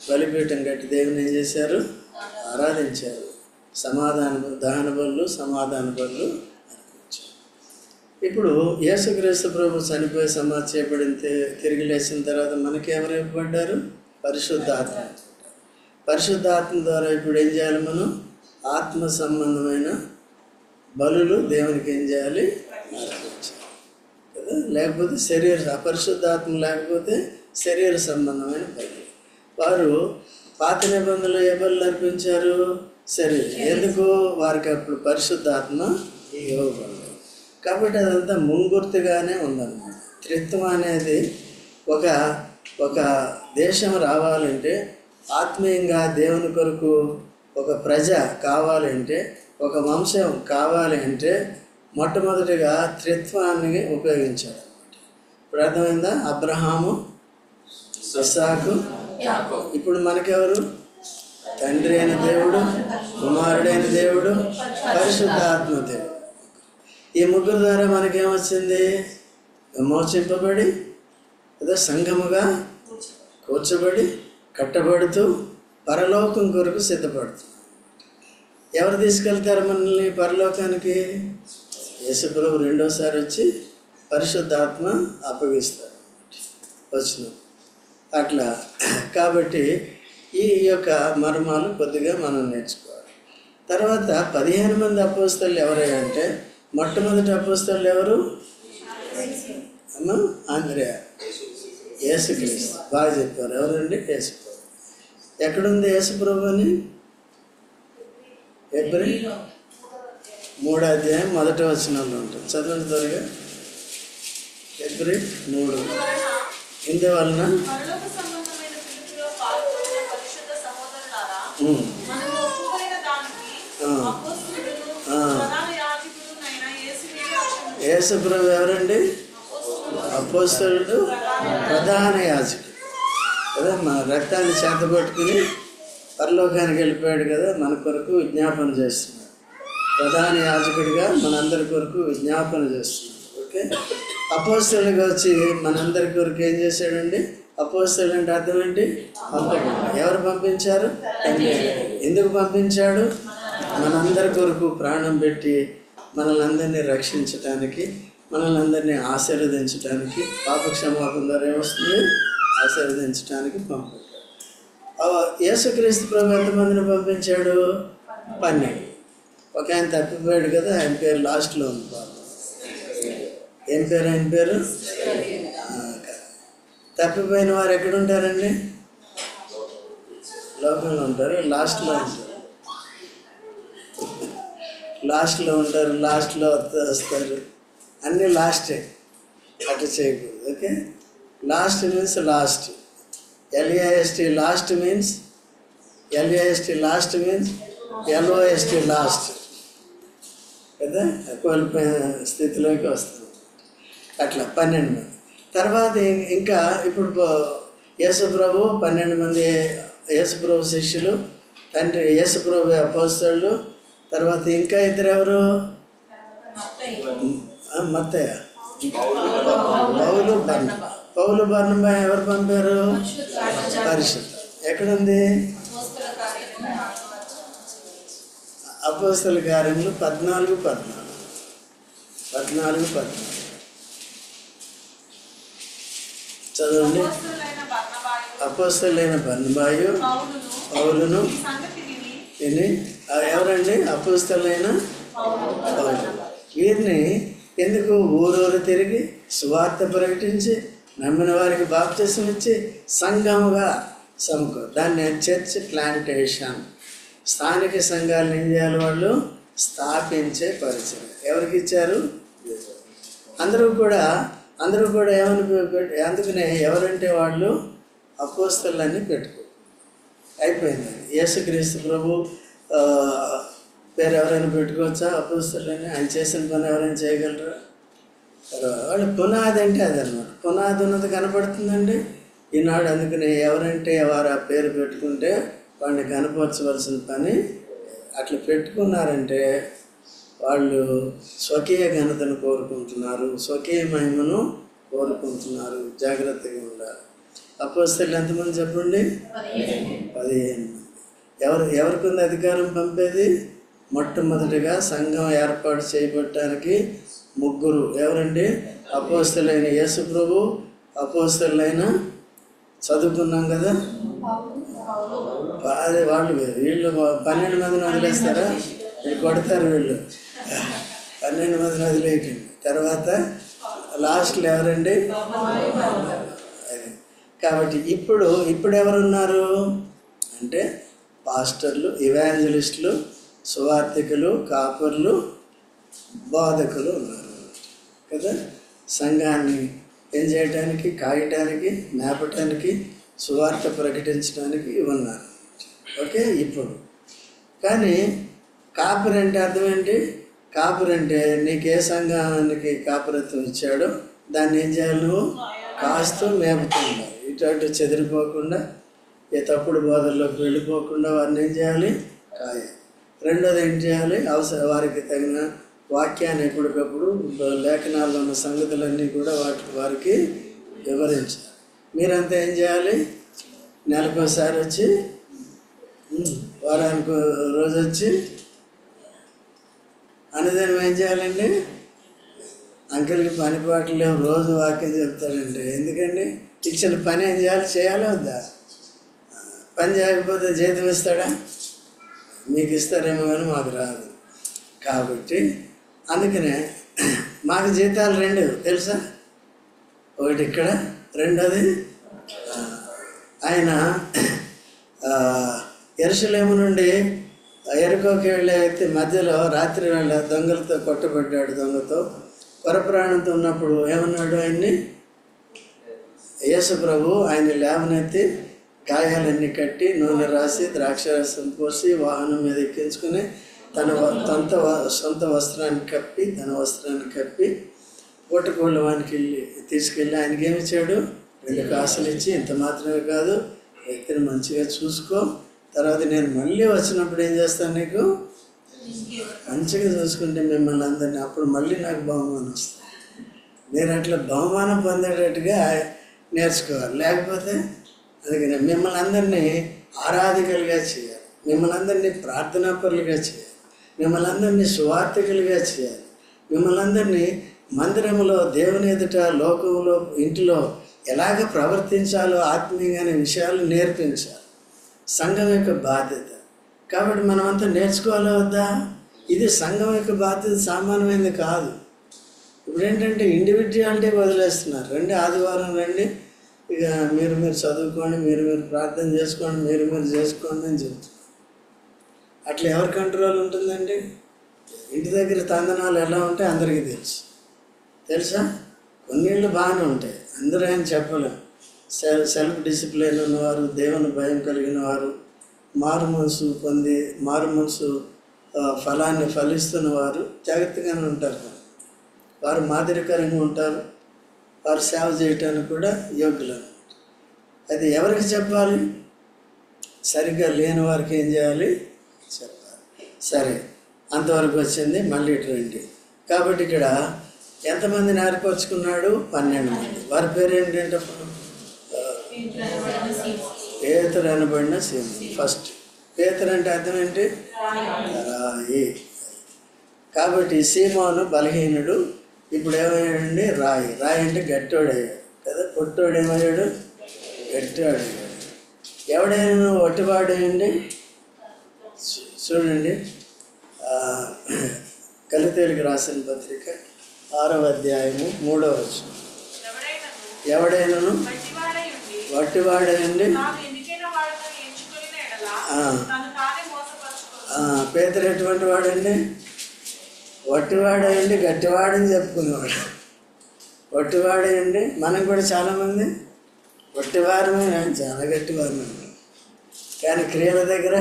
బలిపీఠం కట్టి దేవుని ఏం చేశారు, ఆరాధించారు. దహన బలులు, సమాధాన బలులు అర్పించారు. ఇప్పుడు యేసుక్రీస్తు ప్రభు చనిపోయి సమాధి చేయబడిన తిరిగి లేచిన తర్వాత మనకి ఎవరు ఇవ్వబడ్డారు, పరిశుద్ధాత్మ. పరిశుద్ధాత్మ ద్వారా ఇప్పుడు ఏం చేయాలి, మనం ఆత్మ సంబంధమైన బలులు దేవునికి ఏం చేయాలి, అర్పించాలి కదా. లేకపోతే అపరిశుద్ధాత్మ లేకపోతే శరీర సంబంధమైన బలులు. వారు పాత నిబంధనలు ఏ బలులు అర్పించారు? సరే, ఎందుకు? వారికి అప్పుడు పరిశుద్ధాత్మ ఇవ్వబడదు. కాబట్టి అదంతా ముంగుర్తుగానే ఉందన్నమాట. త్రిత్వం అనేది ఒక దేశం రావాలంటే, ఆత్మీయంగా దేవుని కొరకు ఒక ప్రజ కావాలంటే, ఒక వంశం కావాలి అంటే మొట్టమొదటిగా త్రిత్వాన్ని ఉపయోగించాడు అనమాట. ఇప్పుడు అర్థమైందా? అబ్రహాము, ఇస్సాకు. ఇప్పుడు మనకెవరు? తండ్రి అయిన దేవుడు, కుమారుడైన దేవుడు, పరిశుద్ధాత్మ దేవుడు. ఈ ముగ్గురు ద్వారా మనకేమొచ్చింది? విమోచింపబడి అదే సంఘముగా కూర్చోబడి కట్టబడుతూ పరలోకం కొరకు సిద్ధపడుతుంది. ఎవరు తీసుకెళ్తారు మనల్ని పరలోకానికి? యేసుప్రభు రెండోసారి వచ్చి పరిశుద్ధాత్మ అప్పగిస్తారు వచ్చిన అట్లా. కాబట్టి ఈ యొక్క మర్మాలు కొద్దిగా మనం నేర్చుకోవాలి. తర్వాత 15 మంది అపోస్తలు ఎవరంటే, మొట్టమొదటి అపోస్తలు ఎవరు? అమ్మా ఆంద్రియా, యేసుక్రీస్తు. బాగా చెప్పారు. ఎవరండి? యేసుప్రభు. ఎక్కడుంది యేసుప్రభు అని? ఫిబ్రవరి 3వ అధ్యాయం 1వ వచనంలో ఉంటుంది. చదవండి త్వరగా. ఫిబ్రవరి 3. ఇందువలన పరలోక సంబంధమైన పిలుపులో పాల్గొన్న పరిశుద్ధ సహోదరులారా, మనము ఒప్పుకొనిన దానికి అపోస్తలుడును ప్రధాన యాజకుడునైన యేసుప్రభు ఎవరండి? అపోస్తలుడు, ప్రధాన యాజకుడు కదా. మన రక్తాన్ని చేతపట్టుకుని పరలోకానికి వెళ్ళిపోయాడు కదా, మన కొరకు విజ్ఞాపన చేస్తున్నాడు. ప్రధాన యాజకుడిగా మనందరి కొరకు విజ్ఞాపన చేస్తున్నాడు. ఓకే. అపోస్తలుగా వచ్చి మనందరి కొరకు ఏం చేశాడండి? అపోస్తలు అంటే అర్థం ఏంటి? ఎవరు పంపించారు? ఎందుకు పంపించాడు? మనందరి కొరకు ప్రాణం పెట్టి మనల్ని అందరినీ రక్షించటానికి, మనల్ని అందరినీ ఆశీర్వదించడానికి, పాపక్షమాపణ ద్వారా ఏమొస్తుంది? ఆశీర్వదించడానికి పంపించాడు. యేసుక్రీస్తు ప్రభు ఎంతమందిని పంపించాడు? 12. ఒక ఆయన తప్పిపోయాడు కదా, ఆయన పేరు లాస్ట్లో ఉంది. ఏం పేరు ఆయన పేరు? తప్పిపోయిన వారు ఎక్కడ ఉంటారండి? లోకంలో ఉంటారు, లాస్ట్లో ఉంటారు. లాస్ట్లో ఉంటారు, లాస్ట్లో వస్తారు. అన్నీ లాస్టే, అట్లా చేయకూడదు. Okay. Last means last. LAST last means LAST last means LOST last కదా. కోల్పోయిన స్థితిలోకి వస్తుంది. అట్లా 12 మంది. తర్వాత ఇంకా ఇప్పుడు యేసుప్రభు 12 మంది యేసుప్రభు శిష్యులు, తండ్రి యేసుప్రభు అపోస్తలులు. తర్వాత ఇంకా ఇద్దరు ఎవరు? మత్తయ్య, పౌలు, బర్నబా. పౌలు, బర్నబా ఎవరు పంపారు? పరిశుద్ధ. ఎక్కడుంది? అపోస్తల కార్యములు 14 చదవండి. అపోస్తలైన బర్నబాయు, పౌలును విని. ఎవరండి అపోస్తలైన పౌలు? వీరిని ఎందుకు ఊరూరు తిరిగి సువార్త ప్రకటించి నమ్మిన వారికి బాప్తిసం ఇచ్చి సంఘముగా దాన్ని చర్చ్ ప్లాంటేషన్, స్థానిక సంఘాలను ఏం చేయాలి? వాళ్ళు స్థాపించే పరిచయం ఎవరికి ఇచ్చారు? అందరూ కూడా ఏమని అందుకనే ఎవరంటే వాళ్ళు అపోస్తలుని పెట్టుకో అయిపోయింది. యేసుక్రీస్తు ప్రభు పేరు ఎవరైనా పెట్టుకోవచ్చా? అపోస్తలుని. ఆయన చేసిన పని ఎవరైనా చేయగలరా? వాళ్ళు పునాది అంటే అదనమాట. పునాది ఉన్నది కనపడుతుందండి ఈనాడు. అందుకని ఎవరంటే వారు ఆ పేరు పెట్టుకుంటే వాడిని కనపరచవలసిన పని. అట్లా పెట్టుకున్నారంటే వాళ్ళు స్వకీయ ఘనతను కోరుకుంటున్నారు, స్వకీయ మహిమను కోరుకుంటున్నారు. జాగ్రత్తగా ఉండాలి. అపోస్తలులు ఎంతమంది చెప్పండి? 15 మంది. ఎవరికి ఉంది అధికారం పంపేది? మొట్టమొదటిగా సంఘం ఏర్పాటు చేయబడటానికి 3. ఎవరండి? అపోస్తలైన యేసుప్రభు, అపోస్తలైన చదువుకున్నాం కదా, అదే వాళ్ళు. వీళ్ళు 12 మందిని వదిలేస్తారా? వీళ్ళు కొడతారు. వీళ్ళు 12 మందిని వదిలేయకండి. తర్వాత లాస్ట్లో ఎవరండి? అది. కాబట్టి ఇప్పుడు ఎవరున్నారు అంటే పాస్టర్లు, ఇవాంజలిస్టులు, సువార్థికులు, కాపర్లు, బోధకులు ఉన్నారు కదా. సంఘాన్ని ఏం చేయటానికి, కాయటానికి, మేపటానికి, సువార్త ప్రకటించడానికి ఉన్నారు. ఓకే. ఇప్పుడు కానీ కాపరి అంటే అర్థం ఏంటి? కాపరి అంటే నీకు ఏ సంఘానికి కాపరత్వం ఇచ్చాడో దాన్ని ఏం చేయాలి? నువ్వు కాస్తూ మేపుతుండాలి. ఇటు చెదిరిపోకుండా, ఏ తప్పుడు బోధల్లోకి వెళ్ళిపోకుండా వారిని ఏం చేయాలి? కాయాలి. రెండోది ఏం చేయాలి? వారికి తగిన వాక్యాన్ని ఎప్పటికప్పుడు లేఖనాల్లో ఉన్న సంగతులన్నీ కూడా వారికి వివరించాలి. మీరంతా ఏం చేయాలి? నెలకోసారి వచ్చి, వారానికి రోజు వచ్చి అనుదినం ఏం చేయాలండి? అంకుల్కి పని పాటలు లేవు, రోజు వాక్యం చెప్తాడండి. ఎందుకండి? ఇచ్చిన పని ఏం చేయాలి? చేయాలి వద్దా? పని చేయకపోతే జీతం ఇస్తాడా? మీకు ఇస్తారేమో కానీ మాకు రాదు. కాబట్టి అందుకనే మాకు జీతాలు రెండు తెలుసా? ఒకటి ఇక్కడ, రెండోది ఆయన యెరూషలేము నుండి ఎరుకోకి వెళ్ళే వ్యక్తి మధ్యలో రాత్రి వేళ దొంగలతో కొట్టబడ్డాడు. దొంగతో పరప్రాణంతో ఉన్నప్పుడు ఏమన్నాడు? ఆయన్ని యేసు ప్రభు ఆయన లేవనెత్తి గాయాలన్నీ కట్టి నూనె రాసి ద్రాక్షరసం పోసి వాహనం మీద ఎక్కించుకుని సొంత వస్త్రాన్ని కప్పి పూటకోళ్ళ వానికి తీసుకెళ్ళి ఆయనకి ఏమి ఇచ్చాడు? 2 కాసులు ఇచ్చి, ఇంత మాత్రమే కాదు, వ్యక్తిని మంచిగా చూసుకో, తర్వాత నేను మళ్ళీ వచ్చినప్పుడు ఏం చేస్తాను, నీకు మంచిగా చూసుకుంటే మిమ్మల్ని అందరినీ, అప్పుడు మళ్ళీ నాకు బహుమానం వస్తుంది. మీరు అట్లా బహుమానం పొందేటట్టుగా నేర్చుకోవాలి. లేకపోతే అందుకని మిమ్మల్ని అందరినీ ఆరాధికులుగా చేయాలి, మిమ్మల్ని అందరినీ ప్రార్థనాపరులుగా చేయాలి, మిమ్మల్ని అందరినీ సువార్థికులుగా చేయాలి, మిమ్మల్ని అందరినీ మందిరంలో, దేవుని ఎదుట, లోకంలో, ఇంటిలో ఎలాగ ప్రవర్తించాలో ఆత్మీయంగా విషయాలు నేర్పించాలి. సంఘం యొక్క బాధ్యత. కాబట్టి మనమంతా నేర్చుకోవాలా వద్దా? ఇది సంఘం యొక్క బాధ్యత, సామాన్యమైనది కాదు. ఇప్పుడు ఏంటంటే ఇండివిజువాలిటీ వదిలేస్తున్నారు. రండి ఆదివారం రండి, ఇక మీరు చదువుకోండి, మీరు ప్రార్థన చేసుకోండి, మీరు చేసుకోండి అని చెప్తున్నారు. అట్లా ఎవరి కంట్రోల్ ఉంటుందండి? ఇంటి దగ్గర తందనాలు ఎలా ఉంటాయి అందరికీ తెలుసా? కొన్నిళ్ళు బాగానే ఉంటాయి, అందరూ ఏం చెప్పలేం. సెల్ఫ్ డిసిప్లిన్ ఉన్నవారు, దేవుని భయం కలిగిన వారు, మారు మనసు ఫలాన్ని ఫలిస్తున్న వారు జాగ్రత్తగానే ఉంటారు. వారు మాదిరికరంగా ఉంటారు, వారు సేవ చేయటానికి కూడా యోగ్యులు. అది ఎవరికి చెప్పాలి? సరిగ్గా లేని వారికి ఏం చేయాలి? చెప్పాలి. సరే, అంతవరకు వచ్చింది. మళ్ళీ ఇటు రండి. కాబట్టి ఇక్కడ ఎంతమందిని ఏర్పరచుకున్నాడు? 12 మంది. వారి పేరు ఏంటంటే పేతురు అనబడిన సీమోను. ఫస్ట్ పేతురు అంటే అర్థం ఏంటి? రాయి. కాబట్టి సీమోను బలహీనుడు, ఇప్పుడు ఏమయ్యాడండి? రాయి. రాయి అంటే గట్టోడయ్యాడు కదా. పొట్టోడు ఏమయ్యాడు? గట్టోడయ్యాడు. ఎవడైనా ఒట్టివాడేయండి. చూడండి, గలతీయులకు రాసిన పత్రిక 6వ అధ్యాయము 3వ వచనం. ఎవడైనాను వట్టివాడేయండి. పేతురు ఎటువంటి వాడండి? వట్టివాడేయండి, గట్టివాడని చెప్పుకునేవాడు. వట్టివాడేయండి. మనం కూడా చాలామంది వట్టివారమే, చాలా గట్టివారమే, కానీ క్రియల దగ్గర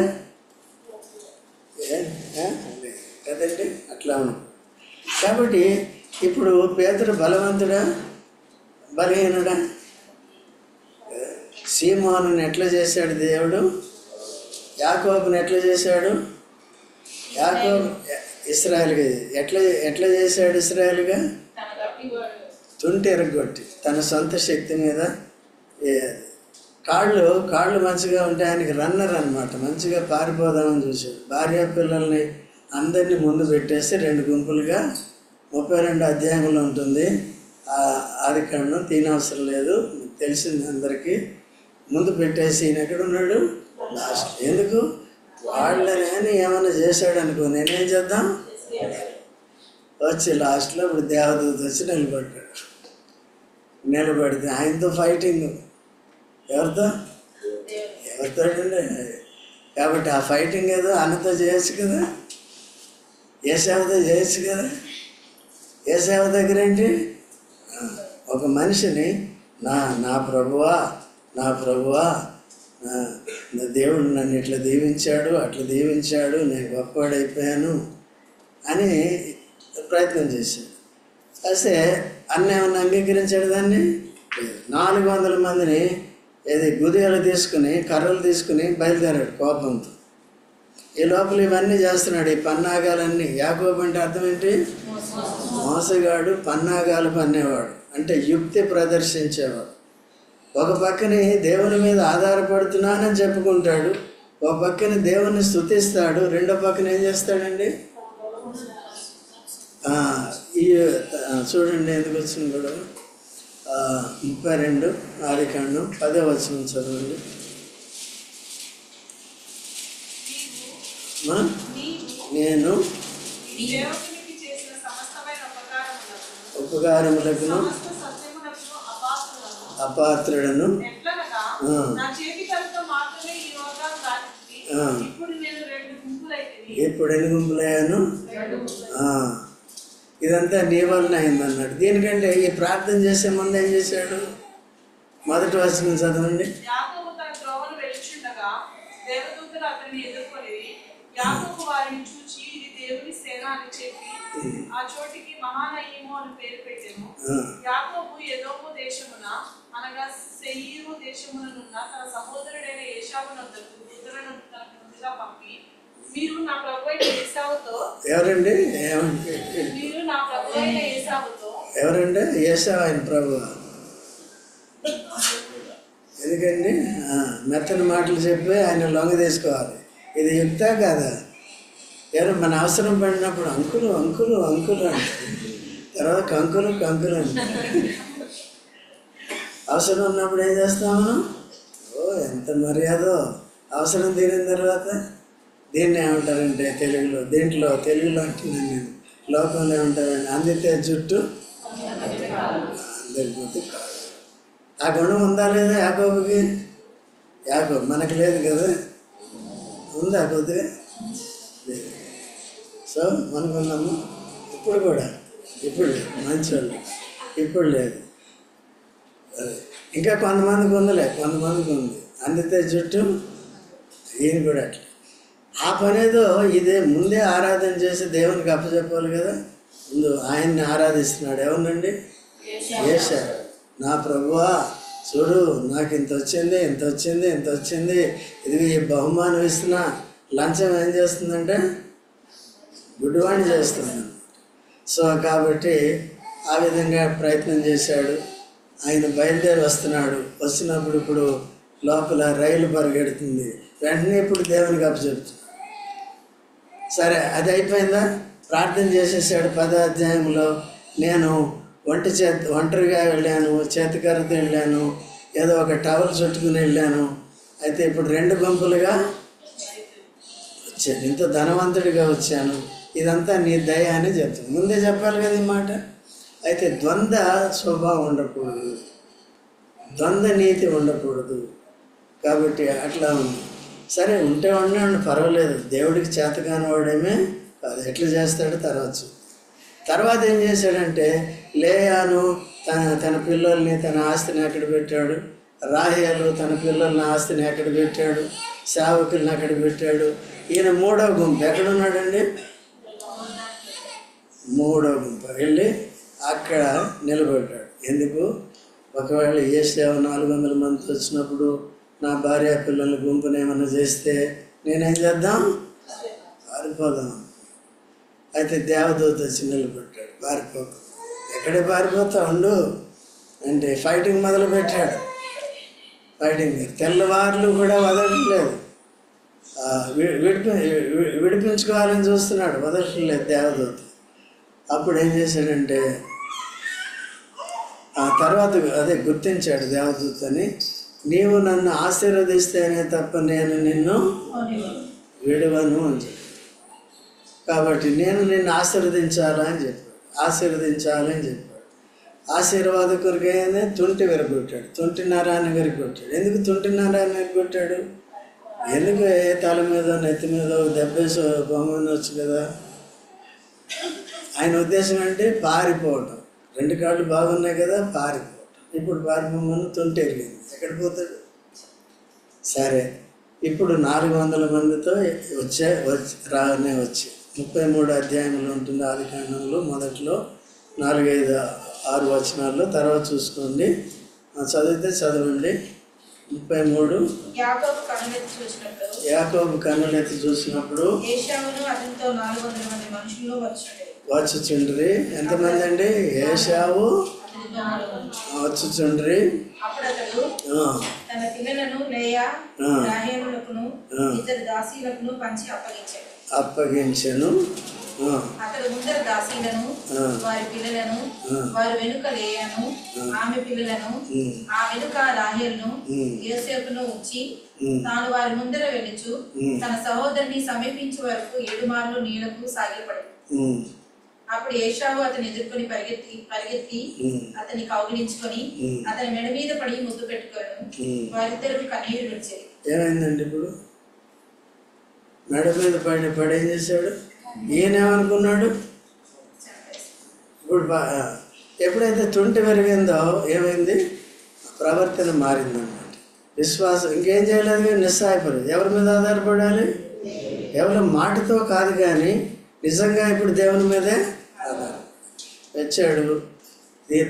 కదండి అట్లా ఉన్నాం. కాబట్టి ఇప్పుడు పేతురు బలవంతుడా బలహీనుడా? సీమోనుని ఎట్లా చేశాడు దేవుడు? యాకోబుని ఎట్లా చేశాడు? యాకోబు ఇశ్రాయేలుగా ఎట్లా చేశాడు? ఇశ్రాయేలుగా తుంటి ఎరగొట్టి తన సొంత శక్తి మీద. కాళ్ళు మంచిగా ఉంటే ఆయనకి రన్నర్ అనమాట, మంచిగా పారిపోదామని చూశాడు. భార్య పిల్లల్ని అందరినీ ముందు పెట్టేసి 2 గుంపులుగా 32 అధ్యాయంలో ఉంటుంది. ఆదికాండం తినవసరం లేదు, తెలిసింది అందరికీ. ముందు పెట్టేసి ఈయన ఎక్కడున్నాడు? లాస్ట్. ఎందుకు? వాళ్ళని ఏమైనా చేశాడు అనుకో, నేనేం చేద్దాం? వచ్చి లాస్ట్లో ఇప్పుడు దేవదూత వచ్చి నిలబడితే ఆయనతో ఫైటింగ్. ఎవరితో అండి? కాబట్టి ఆ ఫైటింగ్ ఏదో అన్నతో చేయొచ్చు కదా, ఏసావుతో చేయొచ్చు కదా. ఏసావు దగ్గర ఏంటి, ఒక మనిషిని నా ప్రభువా నా దేవుడు నన్ను ఇట్లా దీవించాడు, అట్లా దీవించాడు, నేను గొప్పవాడైపోయాను అని ప్రయత్నం చేశాడు. అయితే అన్న ఏమన్నా అంగీకరించాడు దాన్ని? 400 మందిని గుదియలు తీసుకుని, కర్రలు తీసుకుని బయలుదేరాడు కోపంతో. ఈ లోపల ఇవన్నీ చేస్తున్నాడు, ఈ పన్నాగాలన్నీ. యాకోబు అంటే అర్థం ఏంటి? మోసగాడు, పన్నాగాలు పన్నేవాడు, అంటే యుక్తి ప్రదర్శించేవాడు. ఒక పక్కని దేవుని మీద ఆధారపడుతున్నానని చెప్పుకుంటాడు, ఒక పక్కన దేవుని స్తుతిస్తాడు, రెండో పక్కన ఏం చేస్తాడండి? ఈ చూడండి ఎందుకు వచ్చింది కూడా 32 ఆదికాండం 10వ వచనం చదవండి. నేను దేవునికి చేసిన సమస్తమైన ఉపకారములకును అపాత్రుడను ఎట్లనగా నా చేతి కలతో మాత్రమే ఈ రోగాలు దాటింది. ఇప్పుడు నేను 2 గుంపులైతిని. ఇప్పుడు ఎన్ని గుంపులయ్యాను? ఇదంతా నీ వలన అయిందన్నాడు. దీనికంటే ఈ ప్రార్థన చేసే ముందు ఏం చేశాడు? మొదటి వచనం చదవండి. యాకోబు తన త్రోవను వెళ్చుండగా దేవదూతలు అతన్ని ఎదుర్కొనేది. యాకోబు వారిని చూచి ఇది దేవుని సేన అని చెప్పి ఆ చోటికి మహానయీము అని పేరు పెట్టెను. యాకోబు ఎదోము దేశమున అనగా సెయీరు దేశముననున్న తన సహోదరుడైన ఏశావు నొద్దకు దూతలను తనకు ముందుగా పంపి, మీరు నా ప్రభువైన ఏశావుతో ఎవరండి? మీరు నా ప్రభువైన ఏశావుతో ఎవరండి? ఏశావు ఆయన ప్రభు. ఎందుకండి మెత్తని మాటలు చెప్పి ఆయన లొంగ తీసుకోవాలి. ఇది యుక్తా కాదా? ఎవరు మన అవసరం పడినప్పుడు అంకులు అంకులు అంకులు అంటే, తర్వాత కంకులు కంకులు అంటే, అవసరం ఉన్నప్పుడు ఏం చేస్తాం మనం? ఎంత మర్యాదో. అవసరం తీరిన తర్వాత దీన్ని ఏమంటారంటే తెలుగులో అంటున్నాను నేను, లోకంలో ఏమంటారండి? అందితే జుట్టు అందరిపోతే కాదు. ఆ గుణం ఉందా లేదా యాకోబుకి? యాకోబు మనకు లేదు కదా, ఉందా కొద్దిగా? సో మనకున్నాము ఇప్పుడు కూడా, ఇప్పుడు మంచోళ్ళు ఇప్పుడు లేదు. ఇంకా కొంతమందికి ఉందిలే, కొంతమందికి ఉంది. అందితే జుట్టు, ఈయన కూడా అట్లా. ఆ పనేదో ఇదే ముందే ఆరాధన చేసి దేవునికి అప్పచెప్పాలి కదా. ముందు ఆయన్ని ఆరాధిస్తున్నాడు. ఎవరినండి? యేషయ్య. నా ప్రభువా చూడు, నాకు ఇంత వచ్చింది, ఇది ఈ బహుమానం ఇస్తున్నా. లంచం ఏం చేస్తుందంటే గుడ్డివాణి చేస్తుంది. సో కాబట్టి ఆ విధంగా ప్రయత్నం చేశాడు. ఆయన బయలుదేరి వస్తున్నప్పుడు ఇప్పుడు లోపల రైలు పరిగెడుతుంది. వెంటనే ఇప్పుడు దేవునికి అప్పచెప్తున్నాడు. సరే, అది అయిపోయిందా? ప్రార్థన చేసేసాడు. 10వ అధ్యాయంలో నేను ఒంటరిగా వెళ్ళాను, చేతికర్రతో వెళ్ళాను, ఏదో ఒక టవల్ చుట్టుకుని వెళ్ళాను. అయితే ఇప్పుడు 2 గుంపులుగా వచ్చాను, ఇంత ధనవంతుడిగా వచ్చాను, ఇదంతా నీ దయ అని చెప్తాను. ముందే చెప్పాలి కదా ఈ మాట. అయితే ద్వంద్వ స్వభావం ఉండకూడదు, ద్వంద్వ నీతి ఉండకూడదు. కాబట్టి అట్లా ఉంది. సరే, ఉంటే ఉండండి, పర్వాలేదు. దేవుడికి చేతకాని వాడేమే కాదు, ఎట్లా చేస్తాడో తర్వాత ఏం చేశాడంటే, లేయాను తన పిల్లల్ని, తన ఆస్తిని ఎక్కడ పెట్టాడు. రాహేలు తన పిల్లల్ని ఆస్తిని ఎక్కడ పెట్టాడు. సేవకుల్ని ఎక్కడ పెట్టాడు. ఈయన 3వ గుంపు ఎక్కడున్నాడండి? 3వ గుంపు వెళ్ళి అక్కడ నిలబడ్డాడు. ఎందుకు? ఒకవేళ యేషయ్య 400 మంది వచ్చినప్పుడు నా భార్య పిల్లల గుంపుని ఏమన్నా చేస్తే నేనేం చేద్దాం? పారిపోదాం. అయితే దేవదూత వచ్చి నిలబెట్టాడు. పారిపోకు. ఎక్కడే పారిపోతా ఉండు అంటే ఫైటింగ్ మొదలు పెట్టాడు. ఫైటింగ్ తెల్లవారులు కూడా వదలట్లేదు. విడిపించుకోవాలని చూస్తున్నాడు, వదలట్లేదు దేవదూత. అప్పుడు ఏం చేశాడంటే, ఆ తర్వాత గుర్తించాడు దేవదూతని. నీవు నన్ను ఆశీర్వదిస్తేనే తప్ప నేను నిన్ను విడవను అని చెప్పాడు. కాబట్టి నేను నిన్ను ఆశీర్వదించాలని చెప్పాడు. ఆశీర్వాదకుడికి అయింది. తుంటి విరగొట్టాడు, తుంటి నరాన్ని విరగొట్టాడు. ఎందుకు తుంటి నరాన్ని విరగొట్టాడు? ఎందుకు ఏ తల మీద నెత్తి మీద దెబ్బేసి బొమ్మనొచ్చు కదా. ఆయన ఉద్దేశం అంటే పారిపోవటం. 2 కాళ్ళు బాగున్నాయి కదా, పారిపోవటం. ఇప్పుడు పారిపోమని తొంటెరిగింది, ఎక్కడ పోతాడు? సరే, ఇప్పుడు 400 మందితో రానే వచ్చి 33 అధ్యాయంలో ఉంటుంది ఆదికాండంలో. మొదట్లో 4, 5, 6 వచనాల్లో, తర్వాత చూసుకోండి, చదివితే చదవండి. 33. యాకోబు కన్నులెత్తి చూసినప్పుడు ఏశావును అతనితో 400 మంది మనుషులు వచ్చుచుండ్రి. ఎంతమంది అండి? ఏశావు వచ్చుచుండ్రి. అప్పుడు అతడు తన పిల్లలను లేయా రాహేలులకును ఇద్దరు దాసీలకు పంచి అప్పగించెను. అతడు ముందర దాసీలను, వారి పిల్లలను, వారి వెనుక లేయాను ఆమె పిల్లలను, ఆ వెనుక రాహేలును యోసేపును ఉంచి తాను వారి ముందర వెళ్ళుచు తన సహోదరుని సమీపించే వరకు 7 మార్లు నీళ్లకు సాగిలపడి. అప్పుడు ఏశావు అతని ఎదుర్కొని పరిగెత్తి అతని కౌగిలించుకొని అతని మెడ మీద పడి ముద్దు పెట్టుకోను. వారిద్దరు కన్నీరు విడిచేది. ఏమైందండి? ఇప్పుడు మెడ మీద పడి ఏం చేశాడు? ఈయనేమనుకున్నాడు? ఇప్పుడు ఎప్పుడైతే తుంటి పెరిగిందో ఏమైంది? ప్రవర్తన మారిందన్నమాట. విశ్వాసం ఇంకేం చేయలేదు, నిస్సహాయపడదు. ఎవరి మీద ఆధారపడాలి? ఎవరి మాటతో కాదు, కానీ నిజంగా ఇప్పుడు దేవుని మీదే ఆధారం. వచ్చాడు,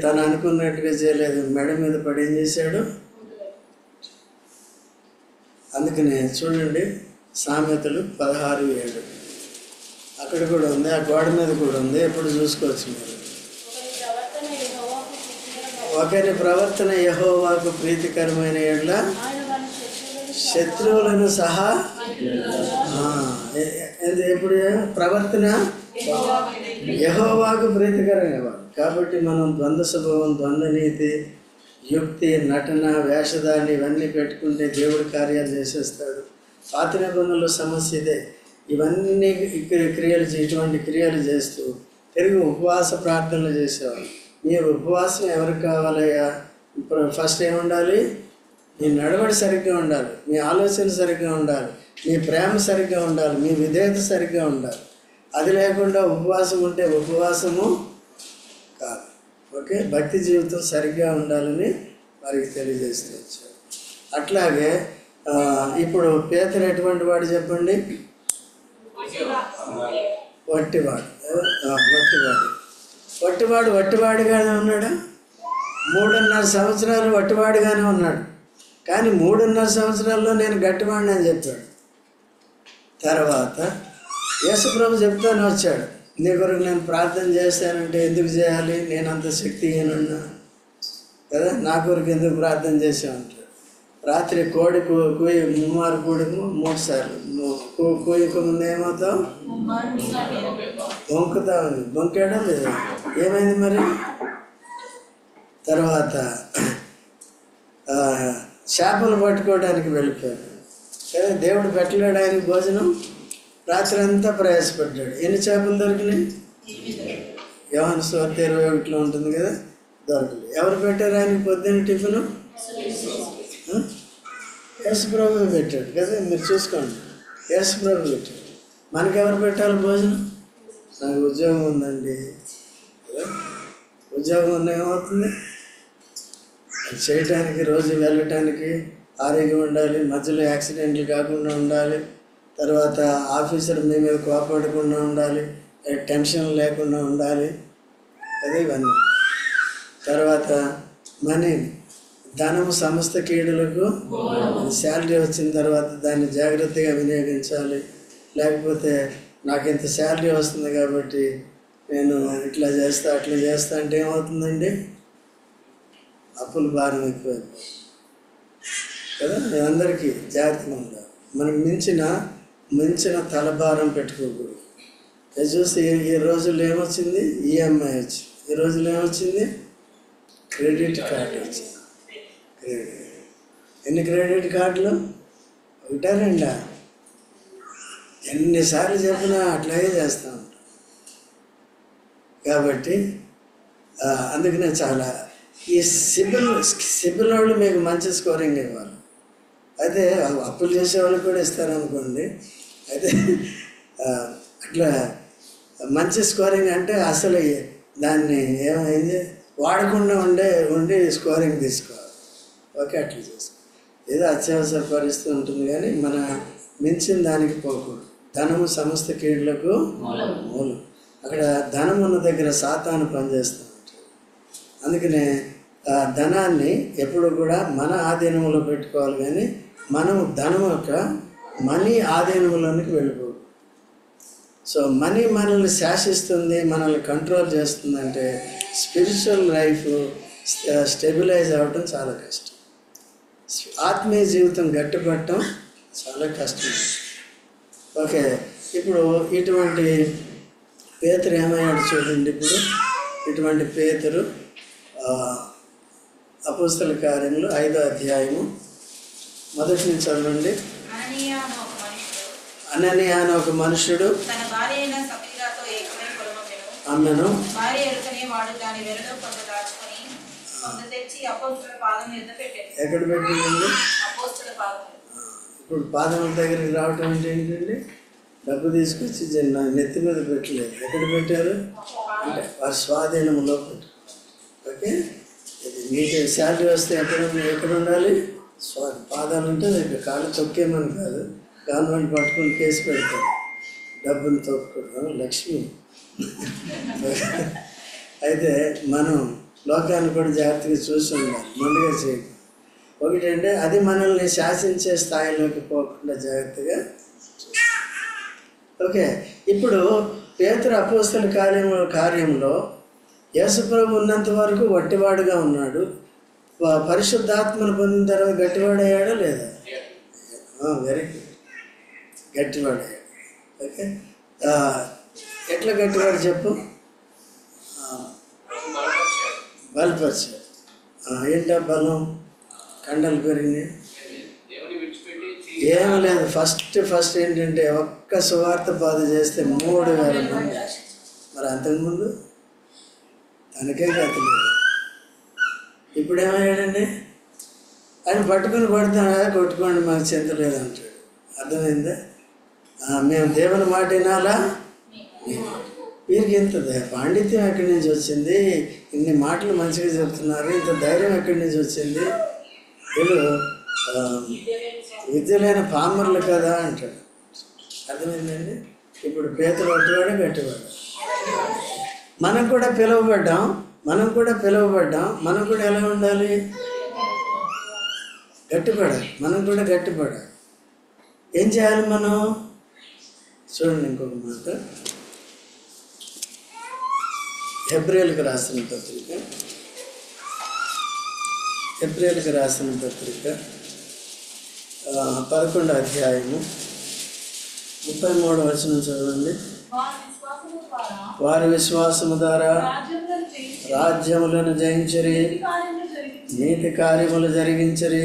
తను అనుకున్నట్టుగా చేయలేదు, మెడ మీద పడి ఏం చేశాడు? అందుకనే చూడండి, సామెతలు 16:7 అక్కడ కూడా ఉంది, ఆ గోడ మీద కూడా ఉంది, ఎప్పుడు చూసుకోవచ్చు మీరు. ఒకరి ప్రవర్తన యెహోవాకు ప్రీతికరమైన యెడల శత్రువులను సహా. ఎప్పుడు ప్రవర్తన యెహోవాకు ప్రీతికరంగా. కాబట్టి మనం ద్వంద్వ స్వభావం, ద్వంద్వ నీతి, యుక్తి, నటన, వేషధాన్ని ఇవన్నీ పెట్టుకుంటే దేవుడి కార్యాలు చేసేస్తాడు. పాత నిబంధనలో సమస్య ఇదే. ఇవన్నీ ఇటువంటి క్రియలు చేస్తూ తిరిగి ఉపవాస ప్రార్థనలు చేసేవాళ్ళు. మీ ఉపవాసం ఎవరికి కావాలయ్యా? ఫస్ట్ ఏముండాలి? మీ నడవడి సరిగ్గా ఉండాలి, మీ ఆలోచన సరిగ్గా ఉండాలి, మీ ప్రేమ సరిగ్గా ఉండాలి, మీ విధేయత సరిగ్గా ఉండాలి. అది లేకుండా ఉపవాసం ఉంటే ఉపవాసము కాదు. ఓకే, భక్తి జీవితం సరిగ్గా ఉండాలని వారికి తెలియజేస్తూ వచ్చారు. అట్లాగే ఇప్పుడు పేతురు ఎటువంటి వాడు చెప్పండి? వట్టివాడుగానే ఉన్నాడా? 3.5 సంవత్సరాలు వట్టివాడుగానే ఉన్నాడు. కానీ 3.5 సంవత్సరాల్లో నేను గట్టివాడిని అని చెప్పాడు. తర్వాత యేసుప్రభు చెప్తానే వచ్చాడు, నీ కొరకు నేను ప్రార్థన చేశానంటే ఎందుకు చేయాలి? నేను అంత శక్తిహీనున్నా కదా, నా కొరకు ఎందుకు ప్రార్థన చేసామంటాడు. రాత్రి కోడి ముమ్మారు కూడకు 3 సార్లు కూయక ముందు ఏమవుతావు? బొంకుతా ఉంది. బొంకాడా లేదా? ఏమైంది మరి? తర్వాత చేపలు పట్టుకోవడానికి వెళ్ళిపోయాడు కదా, దేవుడు పెట్టలేడు ఆయనకి భోజనం. రాత్రి అంతా ప్రయాసపడ్డాడు. ఎన్ని చేపలు దొరికినాయి? యోహాను సువార్త 21లో ఉంటుంది కదా, దొరకలేదు. ఎవరు పెట్టారు ఆయనకి పొద్దున్న టిఫిను? యేసుప్రభు పెట్టాడు కదా, మీరు చూసుకోండి. యేసుప్రభు పెట్టాడు. మనకెవరు పెట్టాలి భోజనం? నాకు ఉద్యోగం ఉందండి, ఉద్యోగం ఉన్న ఏమవుతుంది? చేయటానికి, రోజు వెళ్ళటానికి ఆరోగ్యం ఉండాలి, మధ్యలో యాక్సిడెంట్లు కాకుండా ఉండాలి, తర్వాత ఆఫీసర్ మీ మీద కోపడకుండా ఉండాలి, టెన్షన్ లేకుండా ఉండాలి కదా, ఇవన్నీ. తర్వాత మనీ, ధనము సమస్త కీడులకు. శాలరీ వచ్చిన తర్వాత దాన్ని జాగ్రత్తగా వినియోగించాలి. లేకపోతే నాకు ఇంత శాలరీ వస్తుంది కాబట్టి నేను ఇట్లా చేస్తా అట్లా చేస్తా అంటే ఏమవుతుందండి? అప్పుల భారం ఎక్కువైపోతుంది కదా. అందరికీ జాగ్రత్తగా ఉండాలి. మనం మించిన తలభారం పెట్టుకోకూడదు. అది చూస్తే ఈ రోజుల్లో ఏమొచ్చింది? ఈఎంఐ వచ్చింది. ఈ రోజుల్లో ఏమొచ్చింది? క్రెడిట్ కార్డు వచ్చింది. ఎన్ని క్రెడిట్ కార్డులు? 1 2? ఎన్నిసార్లు చెప్పినా అట్లాగే చేస్తూ ఉంటాం. కాబట్టి అందుకనే చాలా ఈ సిబిల్ వాళ్ళు మీకు మంచి స్కోరింగ్ ఇవ్వాలి. అయితే అప్పులు చేసే వాళ్ళకి కూడా ఇస్తారనుకోండి. అయితే అట్లా మంచి స్కోరింగ్ అంటే అసలు దాన్ని ఏమైంది వాడకుండా ఉండి స్కోరింగ్ తీసుకోవాలి. ఓకే, అట్లా చేసుకో. ఏదో అత్యవసర పరిస్థితి ఉంటుంది కానీ మన మించిన దానికి పోకూడదు. ధనము సమస్త కీడులకు మూలం. అక్కడ ధనం ఉన్న దగ్గర సాతాను పనిచేస్తూ ఉంటాడు. అందుకనే ధనాన్ని ఎప్పుడు కూడా మన ఆధీనంలో పెట్టుకోవాలి, కానీ మనము ధనం యొక్క మనీ ఆధీనంలోనికి వెళ్ళిపోదు. సో మనీ మనల్ని శాసిస్తుంది, మనల్ని కంట్రోల్ చేస్తుందంటే స్పిరిచువల్ లైఫ్ స్టెబిలైజ్ అవ్వటం చాలా కష్టం. ఆత్మీయ జీవితం గట్టిపడటం చాలా కష్టం. ఓకే, ఇప్పుడు ఇటువంటి పేతురు ఏమయ్యాడు చూడండి. ఇప్పుడు ఇటువంటి పేతురు అపోస్తల కార్యములు 5వ అధ్యాయము మొదటి నుంచి చదవండి. అననీయ అని ఒక మనుషుడు తన భార్య అయిన సఫీరాతో ఏకమై పొలమొచ్చెను. ఆమెను భార్య ఎరుకనే వాడు దాని వెలలో కొంత దాచుకొని కొంత తెచ్చి అపోస్తలుల పాదం మీద పెట్టాడు. ఎక్కడ పెట్టిందండి? అపోస్తలుల పాదం. ఇప్పుడు పాదముల దగ్గరికి రావటం అంటే ఏంటండి? డబ్బు తీసుకొచ్చి నెత్తి మీద పెట్టలేదు. ఎక్కడ పెట్టారు అంటే వారి స్వాధీనంలో పెట్టారు. ఓకే, ఇది మీకు శాలరీ వస్తే ఎక్కడ ఉండాలి? పాదాలు ఉంటే దగ్గర కాళ్ళు తొక్కేమని కాదు, గవర్నమెంట్ పట్టుకుని కేసు పెడతారు. డబ్బును తొక్కడం లక్ష్మి. అయితే మనం లోకాన్ని కూడా జాగ్రత్తగా చూసి ఉండాలి, ముందుగా చేయడం. ఒకటంటే అది మనల్ని శాసించే స్థాయిలోకి పోకుండా జాగ్రత్తగా. ఓకే, ఇప్పుడు పేతురు అపోస్తల కార్యంలో యేసుప్రభు ఉన్నంత వరకు వట్టివాడుగా ఉన్నాడు. పరిశుద్ధాత్మను పొందిన తర్వాత గట్టివాడయ్యాడా లేదా? Very good, గట్టివాడయ్యాడు. ఓకే, ఎట్లా గట్టివాడు చెప్పు? బలపరిచాడు. ఏంటా బలం? కండలు పెరిగినాయి? ఏం లేదు. ఫస్ట్ ఏంటంటే ఒక్క సువార్త బాధ చేస్తే 3,000 మంది. మరి అంతకుముందు తనకే గత లేదు. ఇప్పుడు ఏమయ్యాడండి? ఆయన పట్టుకుని కొట్టుకోండి మాకు చింత లేదంటాడు. అర్థమైందా? మేము దేవుని మాట వినాలా? వీరికి ఇంత పాండిత్యం ఎక్కడి నుంచి వచ్చింది? ఇన్ని మాటలు మంచిగా చెప్తున్నారు, ఇంత ధైర్యం ఎక్కడి నుంచి వచ్చింది? వీళ్ళు విద్య లేని పామర్లు కదా అంటాడు. అర్థమైందండి? ఇప్పుడు పేతురు వట్టివాడు, గట్టివాడు. మనం కూడా పిలువబడ్డాం. మనం కూడా ఎలా ఉండాలి? గట్టిపడాలి. మనం కూడా గట్టిపడాలి. ఏం చేయాలి మనం? చూడండి ఇంకొక మాట. హెబ్రీయులకు రాసిన పత్రిక 11వ అధ్యాయము 33వ వచనం చదవండి. వారి విశ్వాసము ద్వారా రాజ్యములను జయించరి, నీతి కార్యములు జరిగించరి,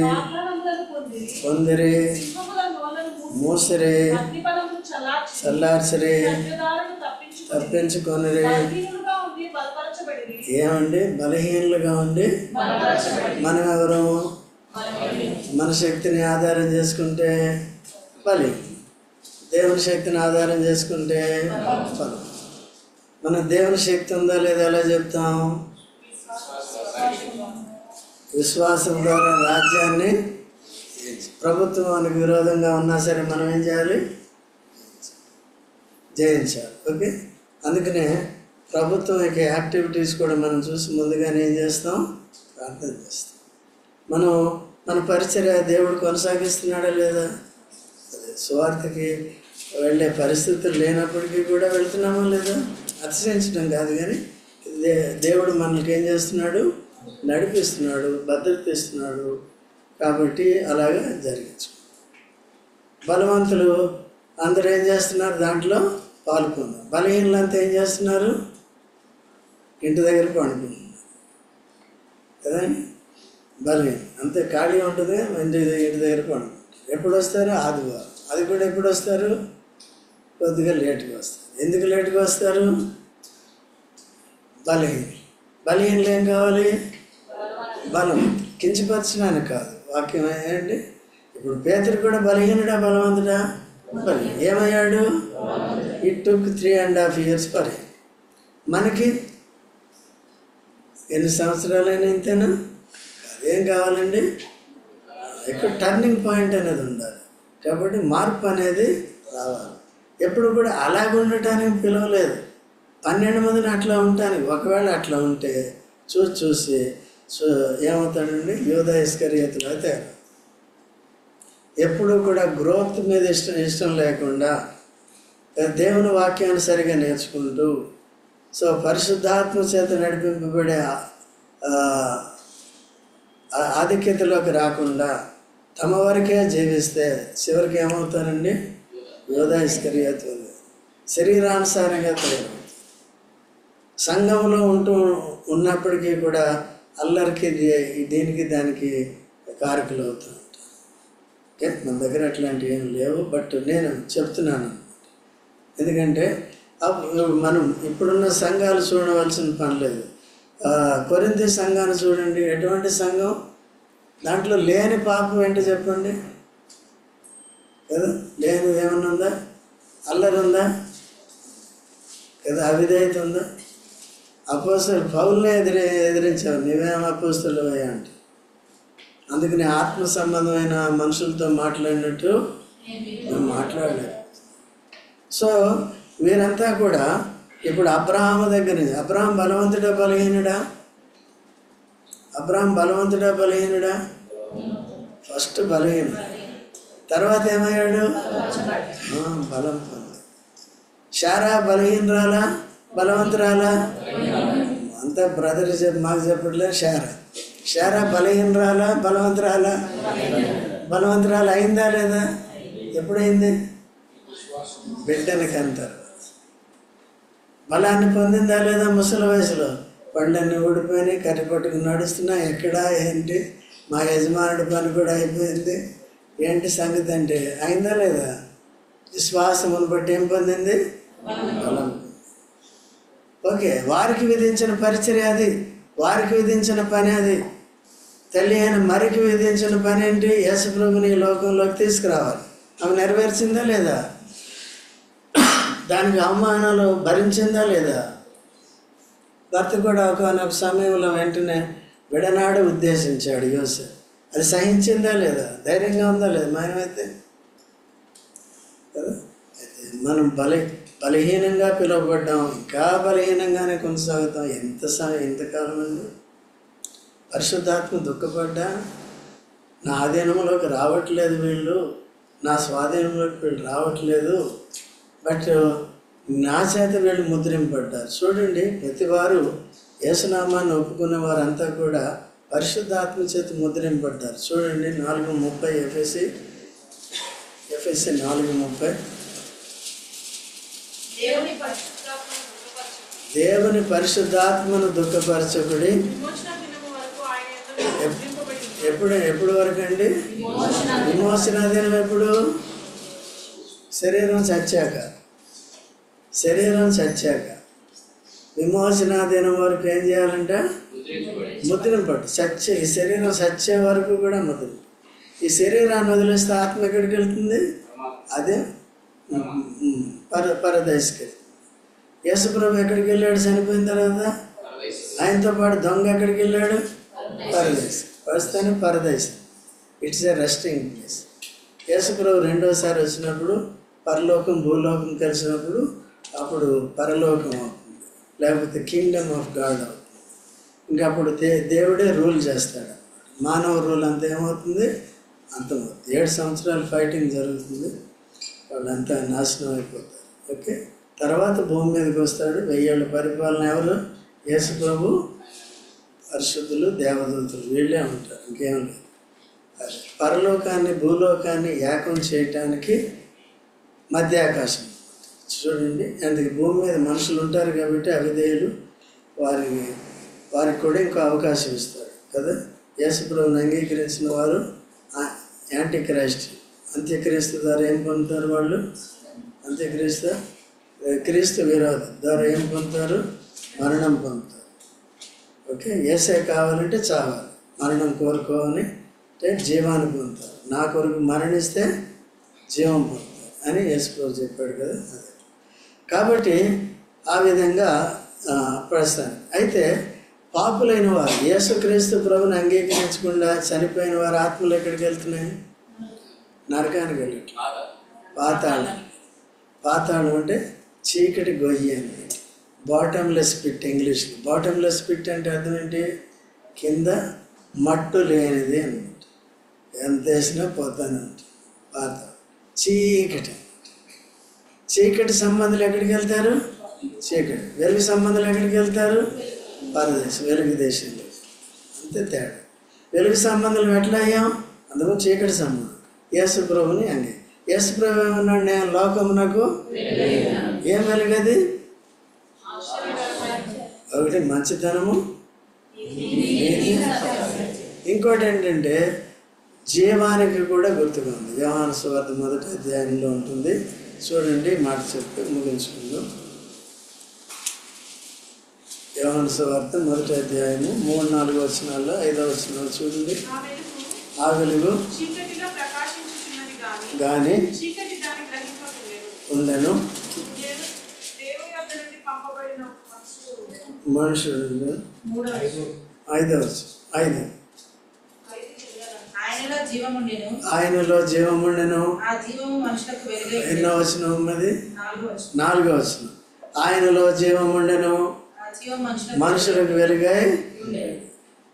పొందిరి, మూసిరి, చల్లార్చరి, తప్పించుకొనిరి. ఏమండి? బలహీనులుగా ఉండి మనం ఎవరు? మన శక్తిని ఆధారం చేసుకుంటే బలి, దేవుని శక్తిని ఆధారం చేసుకుంటే బలం. మన దేవుని శక్తి ఉందా లేదా ఎలా చెప్తాం? విశ్వాసం ద్వారా రాజ్యాన్ని, ప్రభుత్వానికి విరోధంగా ఉన్నా సరే మనం ఏం చేయాలి? జయించాలి. ఓకే, అందుకనే ప్రభుత్వం యొక్క యాక్టివిటీస్ కూడా మనం చూసి ముందుగానే ఏం చేస్తాం? ప్రార్థన చేస్తాం. మనం మన పరిచర్య దేవుడు కొనసాగిస్తున్నాడా లేదా? అదే సువార్తకి వెళ్ళే పరిస్థితులు లేనప్పటికీ కూడా వెళ్తున్నామా లేదా? అతిశయించడం కాదు, కానీ దేవుడు మనకి ఏం చేస్తున్నాడు? నడిపిస్తున్నాడు, భద్రత ఇస్తున్నాడు. కాబట్టి అలాగా జరిగించు. బలవంతులు అందరూ ఏం చేస్తున్నారు? దాంట్లో పాల్గొన్నారు. బలహీనులంతా ఏం చేస్తున్నారు? ఇంటి దగ్గర పండుకుంటున్నారు కదా. బలహీన అంతే ఖాళీ ఉంటుంది, ఇంటి దగ్గర పండుకుంటారు. ఎప్పుడు వస్తారు? ఆదివారం. అది కూడా ఎప్పుడు వస్తారు? కొద్దిగా లేట్గా వస్తారు. ఎందుకు లేట్గా వస్తారు? బలహీనలు ఏం కావాలి? బలం. కించపరచడానికి కాదు. వాక్యం ఏంటి? ఇప్పుడు పేతురు కూడా బలహీనుడా బలవంతుడా? ఏమయ్యాడు? It took 3.5 years for him. మనకి ఎన్ని సంవత్సరాలైనా ఇంతేనా? అదేం కావాలండి? ఇక్కడ టర్నింగ్ పాయింట్ అనేది ఉండాలి. కాబట్టి మార్పు అనేది రావాలి. ఎప్పుడు కూడా అలాగ ఉండటానికి పిలవలేదు, 12 మందిని అట్లా ఉండటానికి. ఒకవేళ అట్లా ఉంటే చూసి ఏమవుతాడండి? యూదా ఇస్కరియోతులు అయితే ఎప్పుడు కూడా గ్రోత్ మీద ఇష్టం లేకుండా దేవుని వాక్యాన్ని సరిగా నేర్చుకుంటూ పరిశుద్ధాత్మ చేత నడిపింపబడే ఆధిక్యతలోకి రాకుండా తమ వరకే జీవిస్తే చివరికి ఏమవుతారండి? యూదా ఇస్కరియోతులు శరీరానుసారంగా తయారు. సంఘంలో ఉన్నప్పటికీ కూడా అల్లరికి దీనికి దానికి కారకులు అవుతూ ఉంటారు. ఓకే, మన దగ్గర అట్లాంటివి ఏం లేవు, బట్ నేను చెప్తున్నాను. ఎందుకంటే మనం ఇప్పుడున్న సంఘాలు చూడవలసిన పని లేదు. కొరింథీ సంఘాన్ని చూడండి, ఎటువంటి సంఘం? దాంట్లో లేని పాపం ఏంటో చెప్పండి కదా? లేని ఏమన్నా ఉందా? అల్లరి ఉందా కదా? అవిధేయత ఉందా? అపోస్తలుడు పౌలునే ఎదిరించావు, నువ్వేం అపోస్తలుడు అయ్యా అంటే. అందుకని ఆత్మ సంబంధమైన మనుషులతో మాట్లాడినట్టు మేము మాట్లాడలేదు. సో వీరంతా కూడా ఇప్పుడు అబ్రహాము దగ్గర నుంచి, అబ్రహాం బలవంతుడా బలహీనుడా? అబ్రహాం బలవంతుడా బలహీనుడా? ఫస్ట్ బలహీనుడు, తర్వాత ఏమయ్యాడు? బలం పొంది. శారా బలహీనరాలా బలవంతురాలా? అంతా బ్రదర్ మాకు చెప్పట్లేదు. శారా బలహీనరాలా బలవంతురాలా? బలవంతురాలు అయిందా లేదా? ఎప్పుడైంది? బిడ్డని కంటారు. బలాన్ని పొందిందా లేదా? ముసలి వయసులో పళ్ళన్నీ ఊడిపోయినాయి, కట్టి పట్టుకుని నడుస్తున్నా. ఎక్కడా ఏంటి? మా యజమానుడి పని కూడా అయిపోయింది. ఏంటి సంగతి అంటే అయిందా లేదా? విశ్వాసమును బట్టి ఏం పొందింది? బలం. ఓకే, వారికి విధించిన పరిచర్య అది, వారికి విధించిన పని అది. తల్లి అయిన మరికి విధించిన పని ఏంటి? యేసుప్రభుని ఈ లోకంలోకి తీసుకురావాలి. ఆమె నెరవేర్చిందా లేదా? దానికి అవమానాలు భరించిందా లేదా? భర్త కూడా ఒకనొక సమయంలో వెంటనే విడనాడు ఉద్దేశించాడు యోసేపు. అది సహించిందా లేదా? ధైర్యంగా ఉందా లేదా? మనమైతే కదా, అయితే మనం బలహీనంగా పిలువబడ్డాం, ఇంకా బలహీనంగానే కొనసాగుతాం. ఎంతకాలం అండి? పరిశుద్ధాత్మ దుఃఖపడ్డా, నా ఆధీనంలోకి రావట్లేదు వీళ్ళు, నా స్వాధీనంలోకి వీళ్ళు రావట్లేదు, బట్ నా చేత వీళ్ళు ముద్రింపడ్డారు. చూడండి, ప్రతివారు యేసునామాన్ని ఒప్పుకునే వారంతా కూడా పరిశుద్ధాత్మ చేత ముద్రింపడ్డారు. చూడండి 4:30 ఎఫెసీ 4:30. దేవుని పరిశుద్ధాత్మను దుఃఖపరచకుడి. ఎప్పుడు వరకు అండి? విమోచన దినం ఎప్పుడు? శరీరం చచ్చాక విమోచన దినం వరకు ఏం చేయాలంటే ముద్రింపట్టు. ఈ శరీరం చచ్చే వరకు కూడా ముద్ర. ఈ శరీరాన్ని వదిలేస్తే ఆత్మ ఎక్కడికి వెళ్తుంది? అదే పరదేశకి. యేసుప్రభు ఎక్కడికి వెళ్ళాడు చనిపోయిన తర్వాత? ఆయనతో పాటు దొంగ ఎక్కడికి వెళ్ళాడు? పరదేశ్. వస్తేనే Pardes. It's a resting place. యేసుప్రభు రెండోసారి వచ్చినప్పుడు పరలోకం భూలోకం కలిసినప్పుడు అప్పుడు పరలోకం అవుతుంది, లేకపోతే కింగ్డమ్ ఆఫ్ గాడ్ అవుతుంది. ఇంకా అప్పుడు దేవుడే రూల్ చేస్తాడు. మానవ రూల్ అంతా ఏమవుతుంది? అంతమవుతుంది. 7 సంవత్సరాలు ఫైటింగ్ జరుగుతుంది, వాళ్ళంతా నాశనం అయిపోతారు. ఓకే, తర్వాత భూమి మీదకి వస్తాడు. 1000 ఏళ్ళ పరిపాలన ఎవరు? యేసు ప్రభు, పరిశుద్ధులు, దేవదూతులు, వీళ్ళే ఉంటారు, ఇంకేం లేదు. పరలోకాన్ని భూలోకాన్ని ఏకం చేయటానికి మధ్య ఆకాశం చూడండి. అందుకే భూమి మీద మనుషులు ఉంటారు కాబట్టి అవిధేయులు, వారికి కూడా ఇంకో అవకాశం ఇస్తాడు కదా. యేసుప్రభుని అంగీకరించిన వారు యాంటీక్రైస్ట్, అంత్యక్రీస్తు ద్వారా ఏం పొందుతారు? వాళ్ళు క్రీస్తు విరోధం ద్వారా ఏం పొందుతారు? మరణం పొందుతారు. ఓకే, యేసే కావాలంటే చావాలి, మరణం కోరుకోవాలి అంటే జీవాన్ని పొందుతారు. నా కొరకు మరణిస్తే జీవం పొందుతారు అని యేసుప్రభు చెప్పాడు కదా. అదే కాబట్టి ఆ విధంగా ప్రస్తుతానికి అయితే పాపులైన వారు యేసుక్రీస్తు ప్రభుని అంగీకరించకుండా చనిపోయిన వారి ఆత్మలు ఎక్కడికి వెళ్తున్నాయి? నరకానికి వెళ్ళట్లేదు. పాతాళం అంటే చీకటి గొయ్యి అని, బాటమ్లెస్ పిట్ ఇంగ్లీష్లో. బాటమ్లెస్ పిట్ అంటే అర్థం ఏంటి? కింద మట్టు లేనిది అనమాట. ఎంత వేసినా పోతానంట. పాతాళం చీకటి సంబంధాలు ఎక్కడికి వెళ్తారు? చీకటి. వెలుగు సంబంధాలు ఎక్కడికి వెళ్తారు? పరదేశం, వెలుగు దేశంలో. అంతే తేడా. వెలుగు సంబంధాలు ఎట్లా అయ్యాం? అందుకు చీకటి సంబంధం. యేసు ప్రభుని అంగే. యేసు ప్రభు ఏమన్నాడు? నేను లోకమునకు ఏం వెలుగది? ఒకటి మంచితనము, ఇంకోటి ఏంటంటే జీవానికి కూడా గుర్తుగా ఉంది. యోహాను సువార్త 1వ అధ్యాయంలో ఉంటుంది. చూడండి, మాట చెప్పి ముగించుకుందాం. యోహాను సువార్త 1వ అధ్యాయము 3-4 వచనాల్లో 5వ వచనాలు చూడండి. ఆ వెలుగు కానీ ఉండను మనుషుడు. 5వ వచనం. ఆయనలో జీవముండెను. ఎన్నో వచనం ఉన్నది? 4వ వచనం. ఆయనలో జీవముండెను, మనుషులకు వెలుగై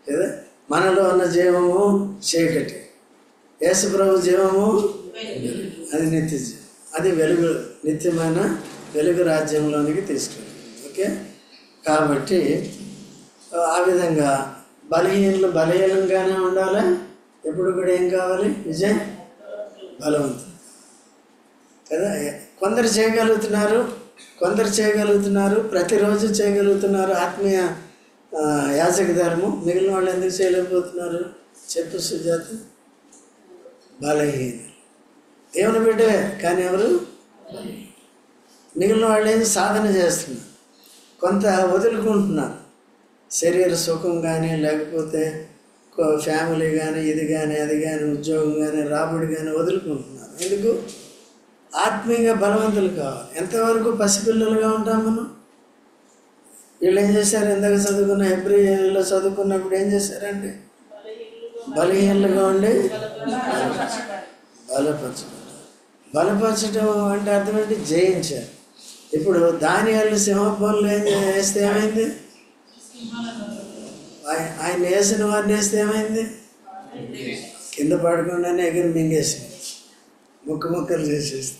కదా. మనలో ఉన్న జీవము చీకటి, యేసు ప్రభు జీవము అది నిత్య జీవం. అది వెలుగు, నిత్యమైన వెలుగు రాజ్యంలోనికి తీసుకెళ్ళి. ఓకే, కాబట్టి ఆ విధంగా బలహీనంగానే ఉండాలి. ఎప్పుడు కూడా ఏం కావాలి? విజయం, బలవంతుడు కదా. కొందరు చేయగలుగుతున్నారు, ప్రతిరోజు చేయగలుగుతున్నారు ఆత్మీయ యాజక ధర్మం. మిగిలిన వాళ్ళు ఎందుకు చేయలేకపోతున్నారు? చెప్పు సుజాత. బలహీన దేవుని బిడ్డే కానీ ఎవరు? మిగిలిన వాళ్ళు ఏం సాధన చేస్తున్నారు, కొంత వదులుకుంటున్నారు. శరీర సుఖం కానీ, లేకపోతే ఫ్యామిలీ కానీ, ఇది కానీ, అది కానీ, ఉద్యోగం కానీ, రాబడి కానీ వదులుకుంటున్నారు. ఎందుకు? ఆత్మీయంగా బలవంతులు కావాలి. ఎంతవరకు పసిపిల్లలుగా ఉంటాం మనం? వీళ్ళు ఏం చేశారు? ఇందాక చదువుకున్న హెబ్రీలో చదువుకున్నప్పుడు ఏం చేశారండి? బలహీనలుగా ఉండి బలపరచడం అంటే అర్థం ఏంటి? జయించారు. ఇప్పుడు దానియేలు సింహపోన్లు వేస్తే ఏమైంది? ఆయన వేసిన వారిని వేస్తే ఏమైంది? కింద పడకుండానే ఎగిరి మింగేసి ముక్కలు చేసేస్తుంది.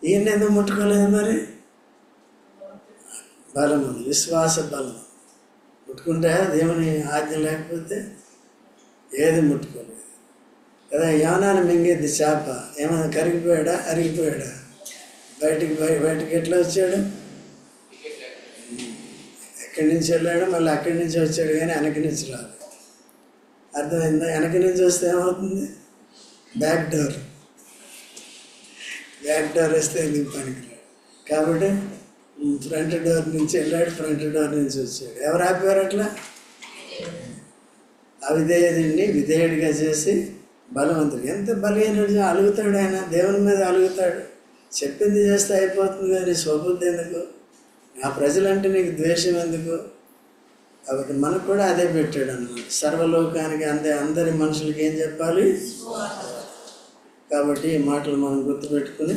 ఈయన ఎందుకు ముట్టుకోలేదు మరి? బలం ఉంది, విశ్వాస బలం. ముట్టుకుంటే దేవుని ఆజ్ఞ లేకపోతే ఏది ముట్టుకోలేదు కదా. యోనాను మింగేది చేప. ఏమైనా కరిగిపోయాడా? అరిగిపోయాడా? బయటికి ఎట్లా వచ్చాడు? ఎక్కడి నుంచి వెళ్ళాడు? మళ్ళీ అక్కడి నుంచి వచ్చాడు, కానీ వెనక నుంచి రాదు. అర్థమైందా? వెనక నుంచి వస్తే ఏమవుతుంది? బ్యాక్ డోర్ వస్తే ఎందుకు పనికిరాడు. కాబట్టి ఫ్రంట్ డోర్ నుంచి వెళ్ళాడు, ఫ్రంట్ డోర్ నుంచి వచ్చాడు. ఎవరు ఆపారు అట్లా? అవిధేయుడిని విధేయుడిగా చేసి బలవంతుడు. ఎంత బలహీనుడు! అలుగుతాడు ఆయన, దేవుని మీద అలుగుతాడు. చెప్పింది చేస్తే అయిపోతుంది, కానీ స్వబుద్ధి ఎందుకు? ఆ ప్రజలంటే నీకు ద్వేషం ఎందుకు? కాబట్టి మనకు కూడా అదే పెట్టాడు అన్నమాట. సర్వలోకానికి అందరి మనుషులకి ఏం చెప్పాలి? కాబట్టి ఈ మాటలు మనం గుర్తుపెట్టుకుని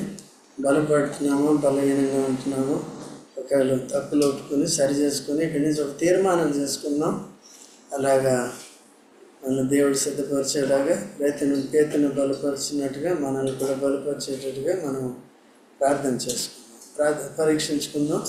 బలపడుతున్నామో, బలహీనంగా ఉంటున్నామో, ఒకవేళ తప్పులు ఒప్పుకొని సరి చేసుకుని ఇక్కడి నుంచి ఒక తీర్మానం చేసుకుందాం. అలాగా మన దేవుడు సిద్ధపరిచేలాగా పేతును బలపరిచినట్టుగా మనల్ని కూడా బలపరిచేటట్టుగా మనం ప్రార్థన చేసుకుందాం, పరీక్షించుకుందాం.